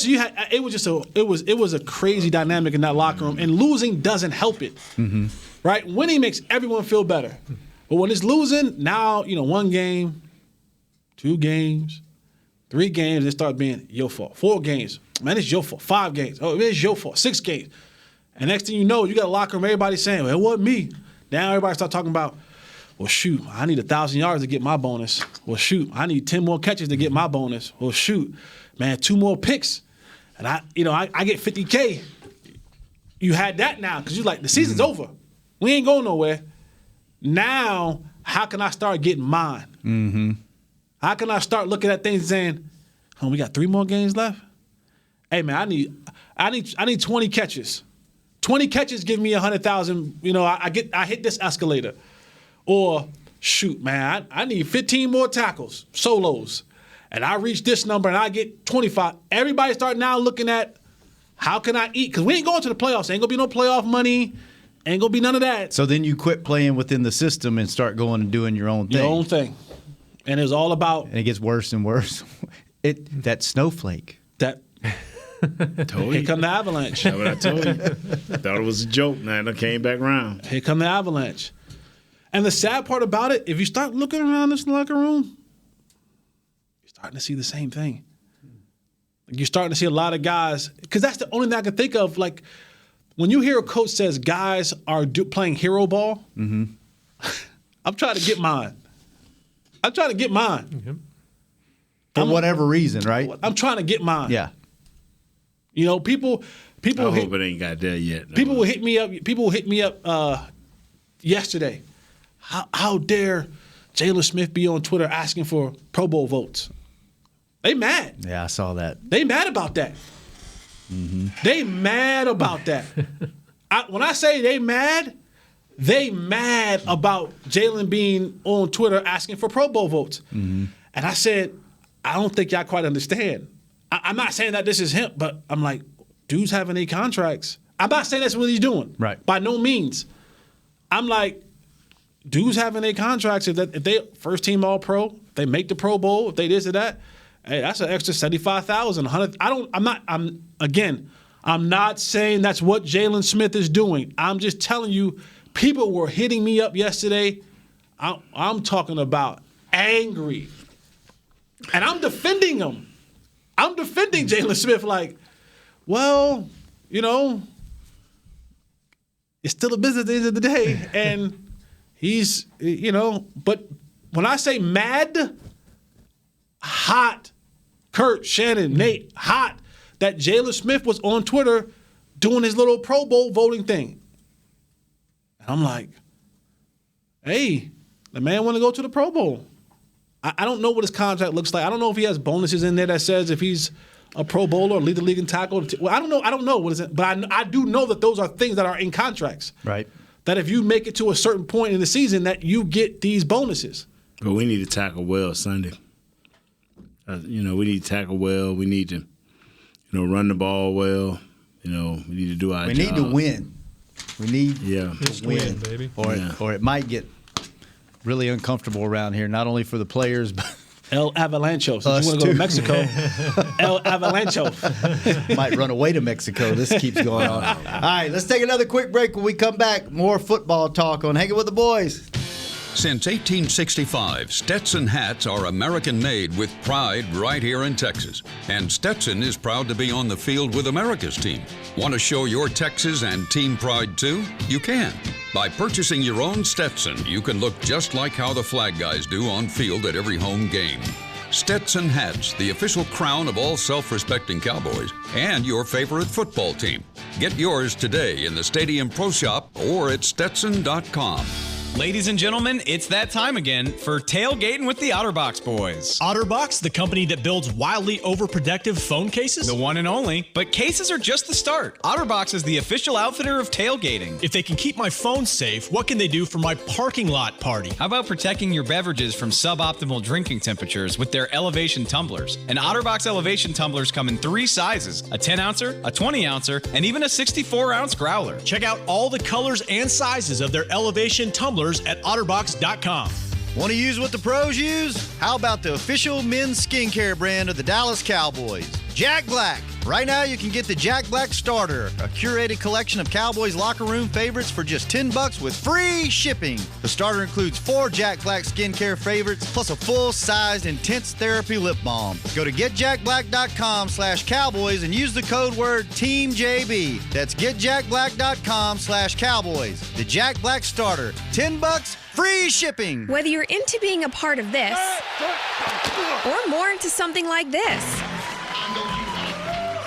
So it was a crazy dynamic in that locker room, and losing doesn't help it, right? Winning makes everyone feel better, but when it's losing, now 1 game, 2 games, 3 games, it starts being your fault. 4 games, man, it's your fault. 5 games, oh, it's your fault. 6 games. And next thing you know, you got a locker room, everybody saying, well, it wasn't me. Now everybody start talking about, well, shoot, I need 1,000 yards to get my bonus. Well, shoot, I need 10 more catches to get my bonus. Well, shoot, man, 2 more picks. And I get $50K. You had that now because you're like, the season's over. We ain't going nowhere. Now, how can I start getting mine? How can I start looking at things and saying, oh, we got 3 more games left? Hey, man, I need 20 catches. 20 catches give me 100,000. I hit this escalator. Or shoot, man, I need 15 more tackles, solos, and I reach this number and I get 25. Everybody start now looking at how can I eat? Because we ain't going to the playoffs. Ain't gonna be no playoff money. Ain't gonna be none of that. So then you quit playing within the system and start going and doing your own thing. Your own thing. And it's all about. And it gets worse and worse. That Snowflake. Here come the Avalanche. That's what I told you. Thought it was a joke. Now it came back around. Here come the Avalanche. And the sad part about it, if you start looking around this locker room, you're starting to see the same thing. You're starting to see a lot of guys, because that's the only thing I can think of. Like, when you hear a coach says guys are playing hero ball, I'm trying to get mine. For whatever reason, right? I'm trying to get mine. Yeah. You know, people. I hope it ain't got there yet. No. People will hit me up. Yesterday. How dare Jalen Smith be on Twitter asking for Pro Bowl votes? They mad. Yeah, I saw that. They mad about that. They mad about that. When I say they mad about Jalen being on Twitter asking for Pro Bowl votes. And I said, I don't think y'all quite understand. I'm not saying that this is him, but I'm like, dudes having their contracts. I'm not saying that's what he's doing. Right. By no means. I'm like, dudes having their contracts, if they first team All-Pro, if they make the Pro Bowl, if they this or that, hey, that's an extra $75,000, $100. I'm not saying that's what Jalen Smith is doing. I'm just telling you, people were hitting me up yesterday. I'm talking about angry. And I'm defending him. I'm defending Jalen Smith like, well, it's still a business at the end of the day. And he's, but when I say mad, hot, Kurt, Shannon, Nate, hot, that Jalen Smith was on Twitter doing his little Pro Bowl voting thing. And I'm like, hey, the man want to go to the Pro Bowl. I don't know what his contract looks like. I don't know if he has bonuses in there that says if he's a Pro Bowler or lead the league in tackle. Well, I don't know what is it, but I do know that those are things that are in contracts. Right. That if you make it to a certain point in the season, that you get these bonuses. But we need to tackle well Sunday. We need to tackle well. We need to, run the ball well. We need to do our job. We need to win. We need to win, baby. Or it might get really uncomfortable around here, not only for the players, but El Avalancho. So you want to go to Mexico, El Avalancho. Might run away to Mexico. This keeps going on. All right, let's take another quick break. When we come back, more football talk on Hangin' with the Boys. Since 1865, Stetson hats are American-made with pride right here in Texas. And Stetson is proud to be on the field with America's team. Want to show your Texas and team pride too? You can. By purchasing your own Stetson, you can look just like how the flag guys do on field at every home game. Stetson hats, the official crown of all self-respecting Cowboys and your favorite football team. Get yours today in the Stadium Pro Shop or at Stetson.com. Ladies and gentlemen, it's that time again for Tailgating with the OtterBox Boys. OtterBox, the company that builds wildly overprotective phone cases? The one and only. But cases are just the start. OtterBox is the official outfitter of tailgating. If they can keep my phone safe, what can they do for my parking lot party? How about protecting your beverages from suboptimal drinking temperatures with their elevation tumblers? And OtterBox elevation tumblers come in 3 sizes, a 10-ouncer, a 20-ouncer, and even a 64-ounce growler. Check out all the colors and sizes of their elevation tumblers at otterbox.com. Want to use what the pros use? How about the official men's skincare brand of the Dallas Cowboys, Jack Black? Right now, you can get the Jack Black Starter, a curated collection of Cowboys locker room favorites for just $10 with free shipping. The starter includes 4 Jack Black skincare favorites, plus a full-sized intense therapy lip balm. Go to getjackblack.com/Cowboys and use the code word TEAMJB. That's getjackblack.com/Cowboys. The Jack Black Starter, $10, free shipping. Whether you're into being a part of this or more into something like this,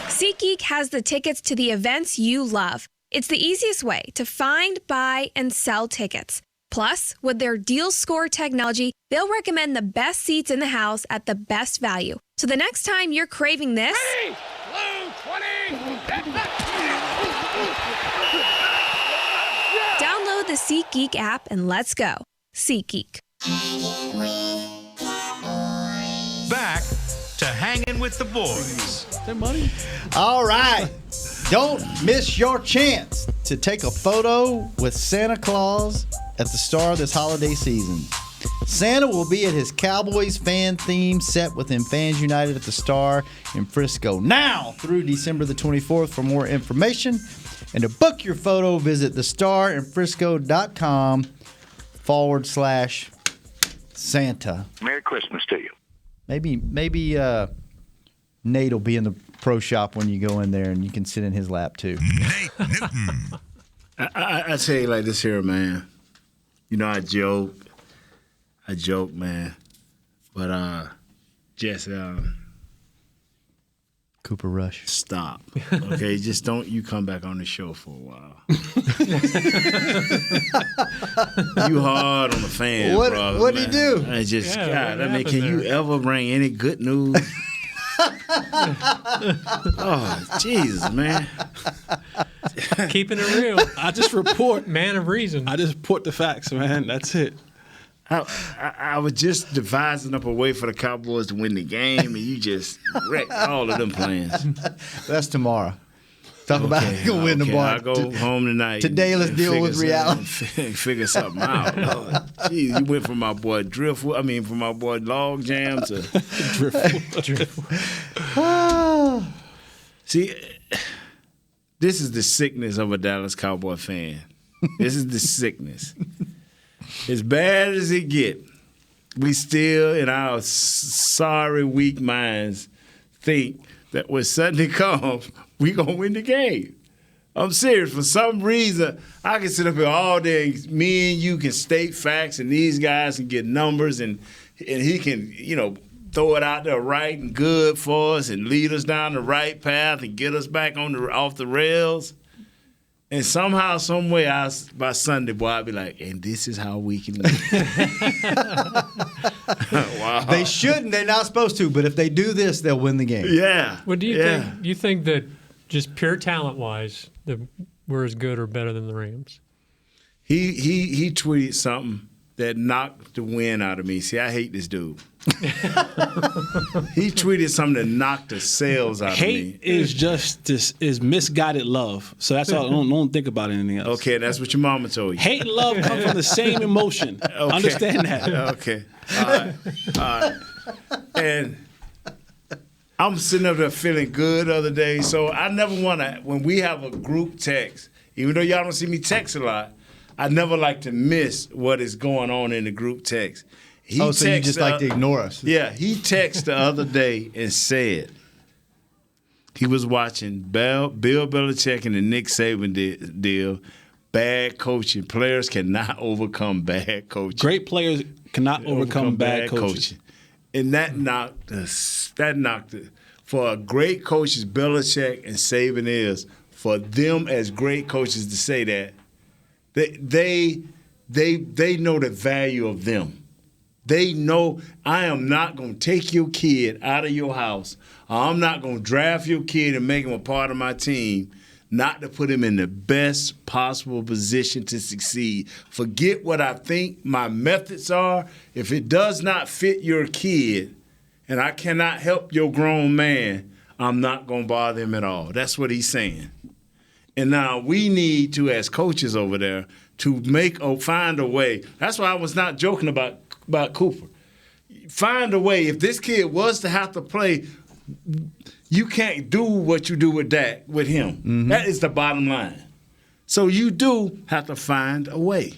Seatgeek has the tickets to the events you love. It's the easiest way to find, buy, and sell tickets. Plus, with their deal score technology, they'll recommend the best seats in the house at the best value. So the next time you're craving this, Ready? Blue 20. download the SeatGeek app and let's go. SeatGeek. Back to Hangin' with the Boys. Their money. All right. Don't miss your chance to take a photo with Santa Claus at the start of this holiday season. Santa will be at his Cowboys fan theme set within Fans United at the Star in Frisco now through December the 24th. For more information and to book your photo, visit thestarinfrisco.com/Santa. Merry Christmas to you. Maybe Nate will be in the pro shop when you go in there, and you can sit in his lap too. Nate Newton. I tell you like this here, man. I joke, man. But Jesse, Cooper Rush. Stop. Okay, just don't you come back on the show for a while. You hard on the fans, brother. What'd he do? I just, can you ever bring any good news? Oh, Jesus, man. Keeping it real. I just report. Man of reason. I just report the facts, man. That's it. I was just devising up a way for the Cowboys to win the game, and you just wrecked all of them plans. That's tomorrow. Talk about gonna win the bar. I go home tonight. Today, let's deal with reality. Figure something out. Lord. Jeez, you went from my boy from my boy Log Jam to Driftwood. See, this is the sickness of a Dallas Cowboy fan. This is the sickness. As bad as it get, we still, in our sorry, weak minds, think that when Sunday comes, we going to win the game. I'm serious. For some reason, I can sit up here all day and me and you can state facts and these guys can get numbers and he can, throw it out there right and good for us and lead us down the right path and get us back off the rails. And somehow, some way, by Sunday, boy, I'll be like, and this is how we can win. Wow. They shouldn't. They're not supposed to. But if they do this, they'll win the game. Yeah. What do you think? Do you think that just pure talent-wise, that we're as good or better than the Rams? He tweeted something that knocked the wind out of me. See, I hate this dude. He tweeted something that knocked the sales out of me. Hate is misguided love. So that's all. Don't think about anything else. Okay, that's what your mama told you. Hate and love come from the same emotion. Okay. Understand that. Okay. All right. And I'm sitting up there feeling good the other day. So I never want to, when we have a group text, even though y'all don't see me text a lot, I never like to miss what is going on in the group text. So you just like to ignore us? Yeah, he texted the other day and said he was watching Bill Belichick and the Nick Saban deal. Bad coaching. Players cannot overcome bad coaching. Great players cannot overcome bad coaching. And that knocked it. For a great coach as Belichick and Saban is, for them as great coaches to say that, they know the value of them. They know I am not going to take your kid out of your house. Or I'm not going to draft your kid and make him a part of my team, not to put him in the best possible position to succeed. Forget what I think my methods are. If it does not fit your kid and I cannot help your grown man, I'm not going to bother him at all. That's what he's saying. And now we need to, as coaches over there, to find a way. That's why I was not joking about Cooper. Find a way. If this kid was to have to play, you can't do what you do with Dak with him. Mm-hmm. That is the bottom line. So you do have to find a way.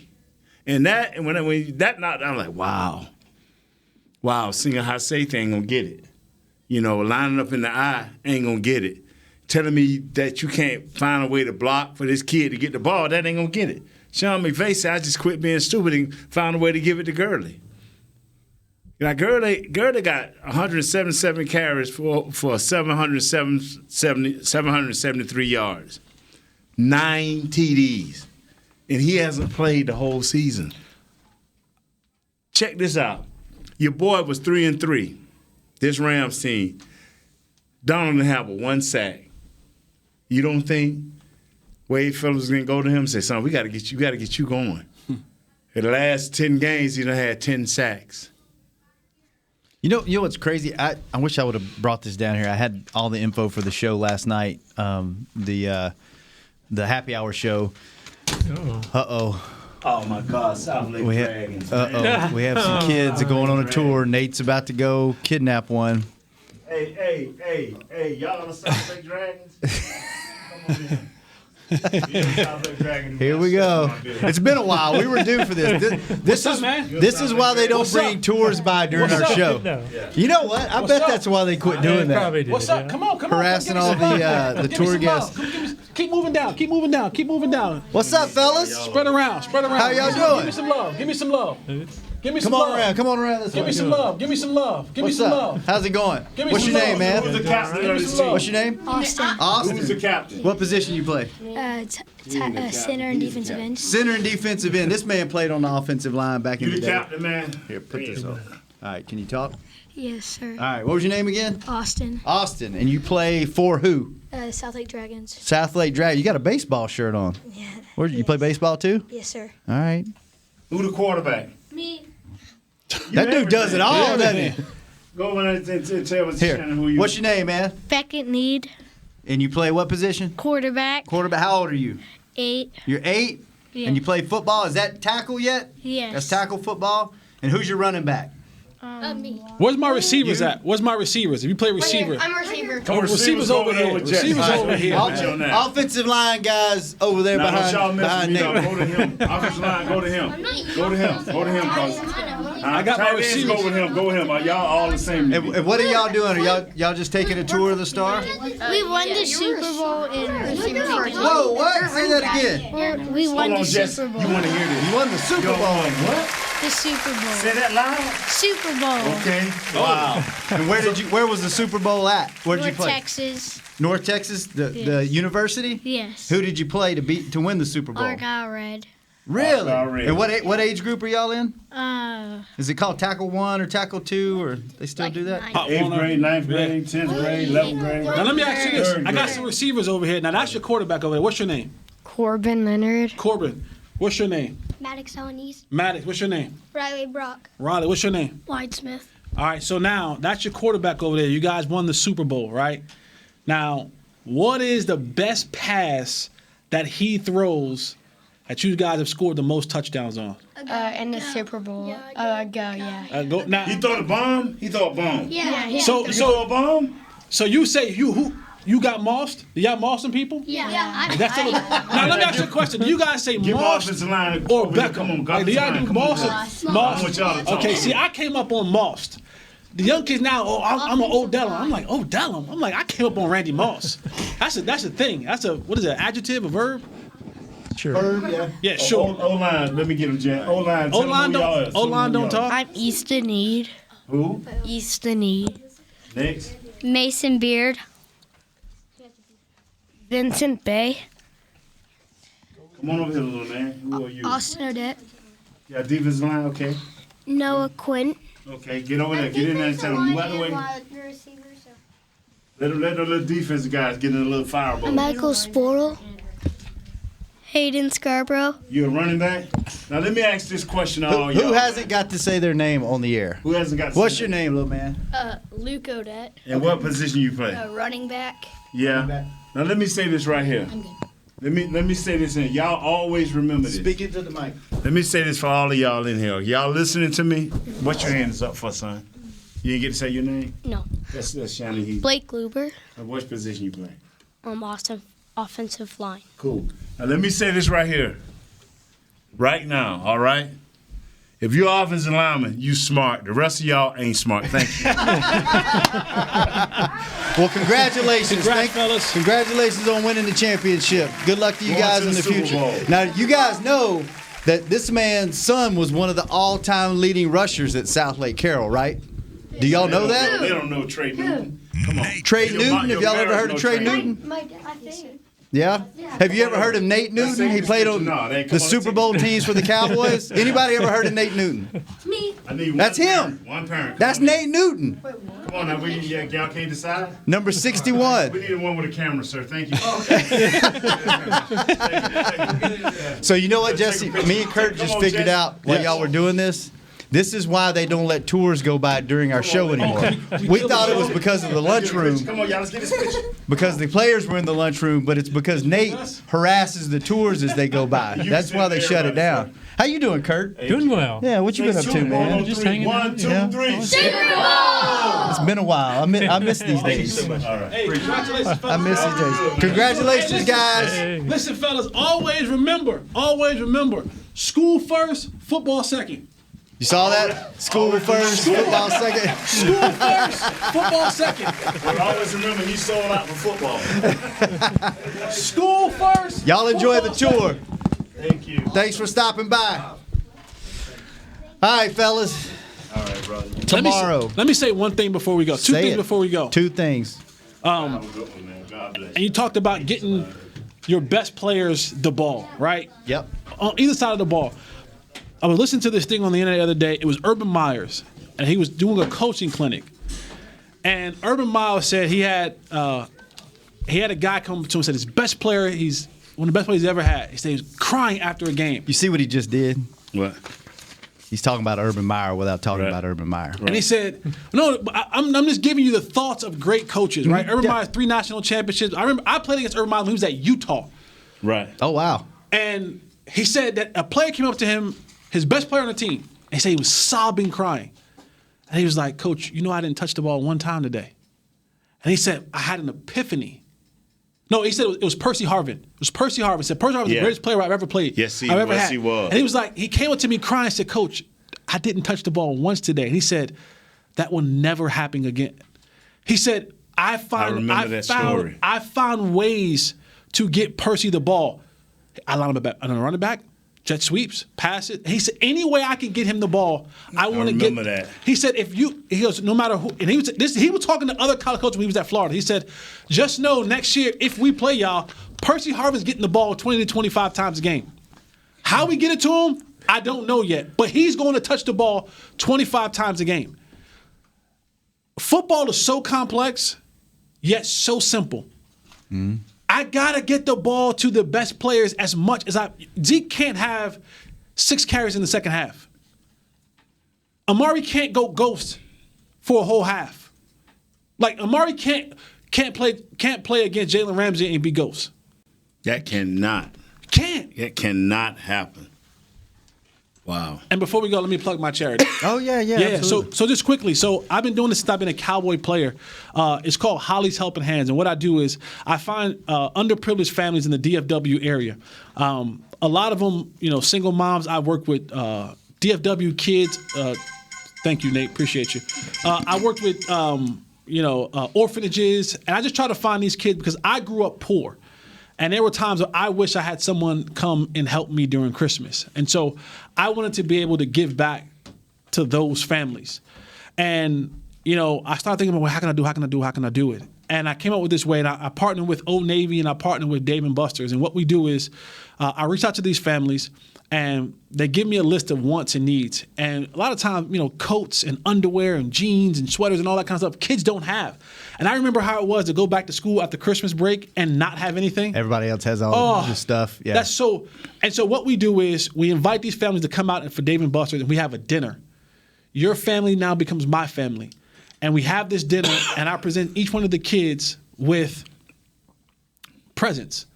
And when that knocked, I'm like, wow, Senior Hasete ain't gonna get it. Lining up in the eye ain't gonna get it. Telling me that you can't find a way to block for this kid to get the ball, that ain't gonna get it. Sean McVay said, I just quit being stupid and found a way to give it to Gurley. Gurley got 177 carries for 773 yards, 9 TDs, and he hasn't played the whole season. Check this out. Your boy was 3-3. This Rams team, Donald didn't have 1 sack. You don't think Wade Phillips is going to go to him and say, son, we got to get you going. In the last 10 games, he done had 10 sacks. You know what's crazy? I wish I would have brought this down here. I had all the info for the show last night, the happy hour show. Uh-oh. Oh, my God. South Lake Dragons. Uh-oh. We have some kids going on a tour. Nate's about to go kidnap one. Hey, y'all on the South Lake Dragons? Come on in. Here we go. It's been a while. We were due for this. This is why they don't bring tours by during our show. You know what? I bet that's why they quit doing that. What's up? Come on. Harassing all the tour guests. Keep moving down. What's up, fellas? Spread around. How y'all doing? Give me some love. Come on around this way. Give me some love. What's up? How's it going? What's your name, man? Who's the captain of this team? What's your name? Austin. Who's the captain? What position you play? Center and defensive end. Center and defensive end. This man played on the offensive line back in the day. You the captain, man. Here, put this on. All right, can you talk? Yes, sir. All right, what was your name again? Austin. And you play for who? South Lake Dragons. South Lake Dragons. You got a baseball shirt on. Yeah. You play baseball too? Yes, sir. All right. Who the quarterback? Me. That dude does it all, doesn't he? Go over and tell us Here. who you are. What's your name, man? Beckett Need. And you play what position? Quarterback. Quarterback. How old are you? 8. You're 8? Yeah. And you play football? Is that tackle yet? Yes. That's tackle football? And who's your running back? Me. Where's my receivers at? Where's my receivers? If you play receiver. I'm a receiver. Oh, receivers over here. Receivers over here. Offensive line guys over there behind Nick. Go to him. Offensive line, go to him. Go to him. Go to him. I got my receivers. Go with him. Go with him. Y'all all the same. And what are y'all doing? Are y'all just taking a tour of the Star? We won the Super Bowl in receiver. Whoa, what? Say that again. We won the Super Bowl. You want to hear this? You won the Super Bowl. What? The Super Bowl. Say that loud. Super Bowl. Okay. Wow. And where was the Super Bowl at? Where did you play? Texas. North Texas, the university? Yes. Who did you play to win the Super Bowl? Argyle Red. Really? Argyle Red. And what age group are y'all in? Uh, Is it called Tackle 1 or Tackle 2 or they still do that? 8th grade, 9th grade, 10th grade, 11th grade. Now let me ask you this. I got some receivers over here. Now that's your quarterback over there. What's your name? Corbin Leonard. Corbin. What's your name? Maddox Alanis. Maddox. What's your name? Riley Brock. Riley. What's your name? Widesmith. All right. So now that's your quarterback over there. You guys won the Super Bowl, right? Now, what is the best pass that he throws that you guys have scored the most touchdowns on? In the Super Bowl. Go now. He throw the bomb. He throw a bomb. Yeah. So throw a bomb. So you say you got mossed? Did y'all moss some people? Yeah. Now let me ask you a question. Do you guys say mossed or Beckham? Come on, Like, do y'all do mossed? I want y'all to talk. Okay, see, I came up on mossed. The young kids now, I'm an Odellum. I'm like, Odellum? I'm like, I came up on Randy Moss. That's a thing. What is it, an adjective, a verb? Sure. Verb, yeah. Yeah, sure. O-line, let me get him, Jan. O-line, O-line don't talk. I'm Easton Need. Who? Easton Need. Next. Mason Beard. Vincent Bay. Come on over here, little man. Who are you? Austin Odette. Yeah, defensive line, okay. Noah Quinn. Okay, get over there. Get in there and tell them, move out the way. Let the little defensive guys get in a little fireball. Michael Sportle. Hayden Scarborough. You a running back? Now let me ask this question to all y'all. Who hasn't got to say their name on the air? Who hasn't got to What's say your name, little man? Luke Odette. And what position you play? Running back. Yeah. Now let me say this right here. I'm good. Let me say this in. Y'all always remember this. Speak into the mic. Let me say this for all of y'all in here. Y'all listening to me? What your hands up for, son? You didn't get to say your name? No. That's Shannon Heath. Blake Gruber. What position you play? Austin offensive line. Cool. Now let me say this right here. Right now, all right? If you're offensive lineman, you smart. The rest of y'all ain't smart. Thank you. Well, congratulations. Congrats, fellas. Congratulations on winning the championship. Good luck to you guys in the future. Now, you guys know that this man's son was one of the all-time leading rushers at South Lake Carroll, right? Do y'all know that? They don't know Trey Newton. Come on. Trey Newton? Have y'all ever heard of Trey Newton? My dad, I think. Yeah? Have you ever heard of Nate Newton? He played on the Super Bowl teams for the Cowboys. Anybody ever heard of Nate Newton? Me. That's him. One parent. That's Nate Newton. Come on now, y'all can't decide? Number 61. We need one with a camera, sir. Thank you. So you know what, Jesse? Me and Kurt just figured out while y'all were doing this. This is why they don't let tours go by during our show anymore. We thought it was because of the lunchroom. Come on, y'all, let's get this picture. Because the players were in the lunchroom, but it's because Nate harasses the tours as they go by. That's why they shut it down. How you doing, Kurt? Doing well. Yeah, what you been up to, man? Just hanging out. 1, 2, 3. Super Bowl! It's been a while. I miss these days. All right. Hey, congratulations, fellas. I miss these days. Congratulations, guys. Hey. Listen, fellas, always remember, school first, football second. You saw that? School first, football second. School first, football second. But always remember, he sold out for football. School first. Y'all enjoy the tour. Thank you. Thanks for stopping by. All right, fellas. All right, brother. Tomorrow. Let me say one thing before we go. Two things before we go. Two things. God bless. And you talked about getting your best players the ball, right? Yep. On either side of the ball. I was listening to this thing on the internet the other day. It was Urban Myers, and he was doing a coaching clinic. And Urban Myers said he had a guy come to him and said his best player, one of the best players he's ever had. He said he was crying after a game. You see what he just did? What? He's talking about Urban Meyer without talking about Urban Meyer. And he said, no, I'm just giving you the thoughts of great coaches, right? Urban Meyer's 3 national championships. I remember I played against Urban Meyer when he was at Utah. Right. Oh, wow. And he said that a player came up to him, his best player on the team, and he said he was sobbing, crying. And he was like, Coach, you know I didn't touch the ball one time today. And he said, I had an epiphany. No, he said it was Percy Harvin. It was Percy Harvin. He said, Percy Harvin was the greatest player I've ever played. Yes, he I've ever was. had. He was. And he was like, he came up to me crying and said, Coach, I didn't touch the ball once today. And he said, that will never happen again. He said, I found ways to get Percy the ball. I line him back. I'm going to run it back. Jet sweeps, pass it. He said, any way I can get him the ball, I want to get. Remember that. He said, he goes, no matter who, and he was talking to other college coaches when he was at Florida. He said, just know next year, if we play y'all, Percy Harvin's getting the ball 20 to 25 times a game. How we get it to him, I don't know yet, but he's going to touch the ball 25 times a game. Football is so complex, yet so simple. Mm-hmm. I got to get the ball to the best players as much as Zeke can't have 6 carries in the second half. Amari can't go ghost for a whole half. Like, Amari can't play against Jalen Ramsey and be ghost. That cannot. That cannot happen. Wow. And before we go, let me plug my charity. Yeah. So just quickly. So I've been doing this since I've been a Cowboy player. It's called Holly's Helping Hands. And what I do is I find underprivileged families in the DFW area. A lot of them, single moms. I work with DFW kids. Thank you, Nate. Appreciate you. I worked with, orphanages. And I just try to find these kids because I grew up poor. And there were times where I wish I had someone come and help me during Christmas. And so I wanted to be able to give back to those families. And, I started thinking about, well, how can I do it? And I came up with this way, and I partnered with Old Navy, and I partnered with Dave & Buster's. And what we do is I reach out to these families, and they give me a list of wants and needs. And a lot of times, coats and underwear and jeans and sweaters and all that kind of stuff, kids don't have. And I remember how it was to go back to school after Christmas break and not have anything. Everybody else has all this stuff. Yeah. So what we do is we invite these families to come out for Dave & Buster's, and we have a dinner. Your family now becomes my family. And we have this dinner, and I present each one of the kids with presents.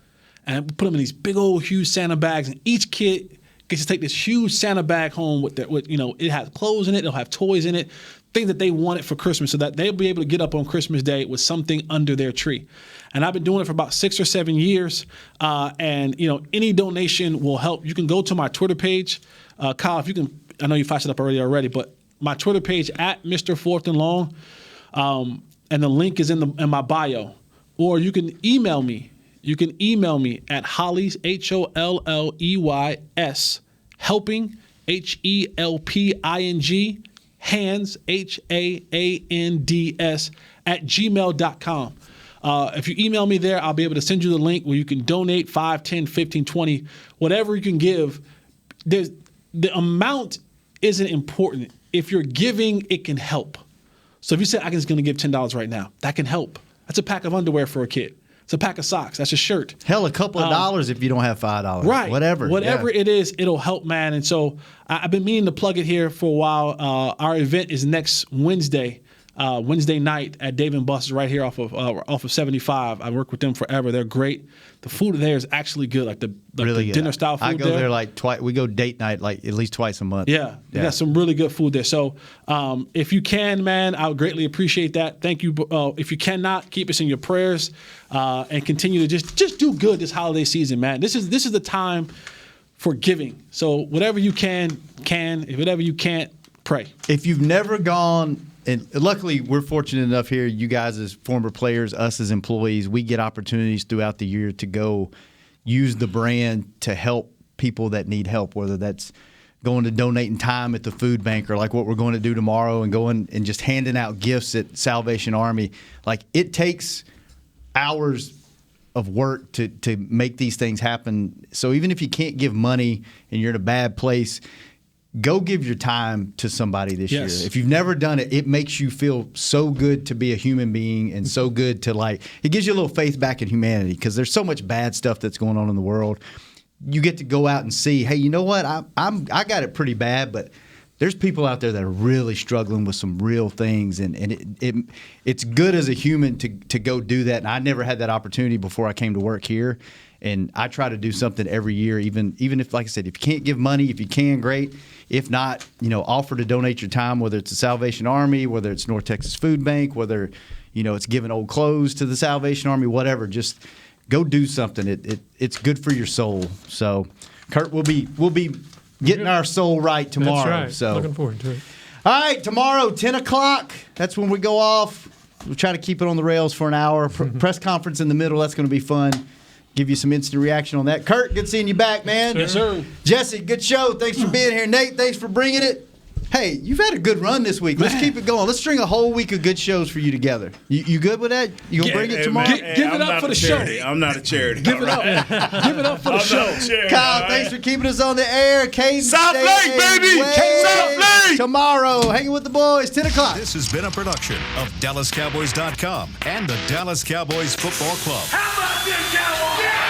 And I put them in these big old huge Santa bags, and each kid gets to take this huge Santa bag home with it has clothes in it, it'll have toys in it, things that they wanted for Christmas, so that they'll be able to get up on Christmas Day with something under their tree. And I've been doing it for about 6 or 7 years. And any donation will help. You can go to my Twitter page, Kyle. If you can, I know you flashed it up already, but my Twitter page at Mr. Fourth and Long, and the link is in my bio. Or you can email me. You can email me at Holleys, HOLLEYS, helping, HELPING, hands, HAANDS, at gmail.com. If you email me there, I'll be able to send you the link where you can donate 5, 10, 15, 20, whatever you can give. The amount isn't important. If you're giving, it can help. So if you say, I'm just going to give $10 right now, that can help. That's a pack of underwear for a kid. It's a pack of socks. That's a shirt. Hell, a couple of dollars if you don't have $5. Right. Whatever it is, it'll help, man. And so I've been meaning to plug it here for a while. Our event is next Wednesday night at Dave & Buster's right here off of 75. I work with them forever. They're great. The food there is actually good, like the dinner style food. I go there like twice. We go date night like at least twice a month. Yeah, they got some really good food there. So if you can, man, I would greatly appreciate that. Thank you. If you cannot, keep us in your prayers and continue to just do good this holiday season, man. This is the time for giving. So whatever you can. If whatever you can't, pray. If you've never gone. And luckily, we're fortunate enough here, you guys as former players, us as employees, we get opportunities throughout the year to go use the brand to help people that need help, whether that's going to donating time at the food bank or like what we're going to do tomorrow and going and just handing out gifts at Salvation Army. Like, it takes hours of work to make these things happen. So even if you can't give money and you're in a bad place, go give your time to somebody this year. If you've never done it, it makes you feel so good to be a human being and so good to it gives you a little faith back in humanity because there's so much bad stuff that's going on in the world. You get to go out and see, hey, you know what? I got it pretty bad, but there's people out there that are really struggling with some real things, and it's good as a human to go do that. And I never had that opportunity before I came to work here. And I try to do something every year, even if, like I said, if you can't give money, if you can, great. If not, offer to donate your time, whether it's the Salvation Army, whether it's North Texas Food Bank, whether, it's giving old clothes to the Salvation Army, whatever. Just go do something. It's good for your soul. So, Kurt, we'll be getting our soul right tomorrow. That's right. So Looking forward to it. All right, tomorrow, 10 o'clock. That's when we go off. We'll try to keep it on the rails for an hour. Press conference in the middle. That's going to be fun. Give you some instant reaction on that. Kurt, good seeing you back, man. Yes, sir. Jesse, good show. Thanks for being here. Nate, thanks for bringing it. Hey, you've had a good run this week. Let's keep it going. Let's string a whole week of good shows for you together. You good with that? You gonna bring it tomorrow? Give it up for the show. I'm not a charity. Give it up. Give it up for the show. Kyle, thanks for keeping us on the air. Caden, Snowflake, baby! Snowflake! Tomorrow, hanging with the boys, 10 o'clock. This has been a production of DallasCowboys.com and the Dallas Cowboys Football Club. How about this, Cowboys?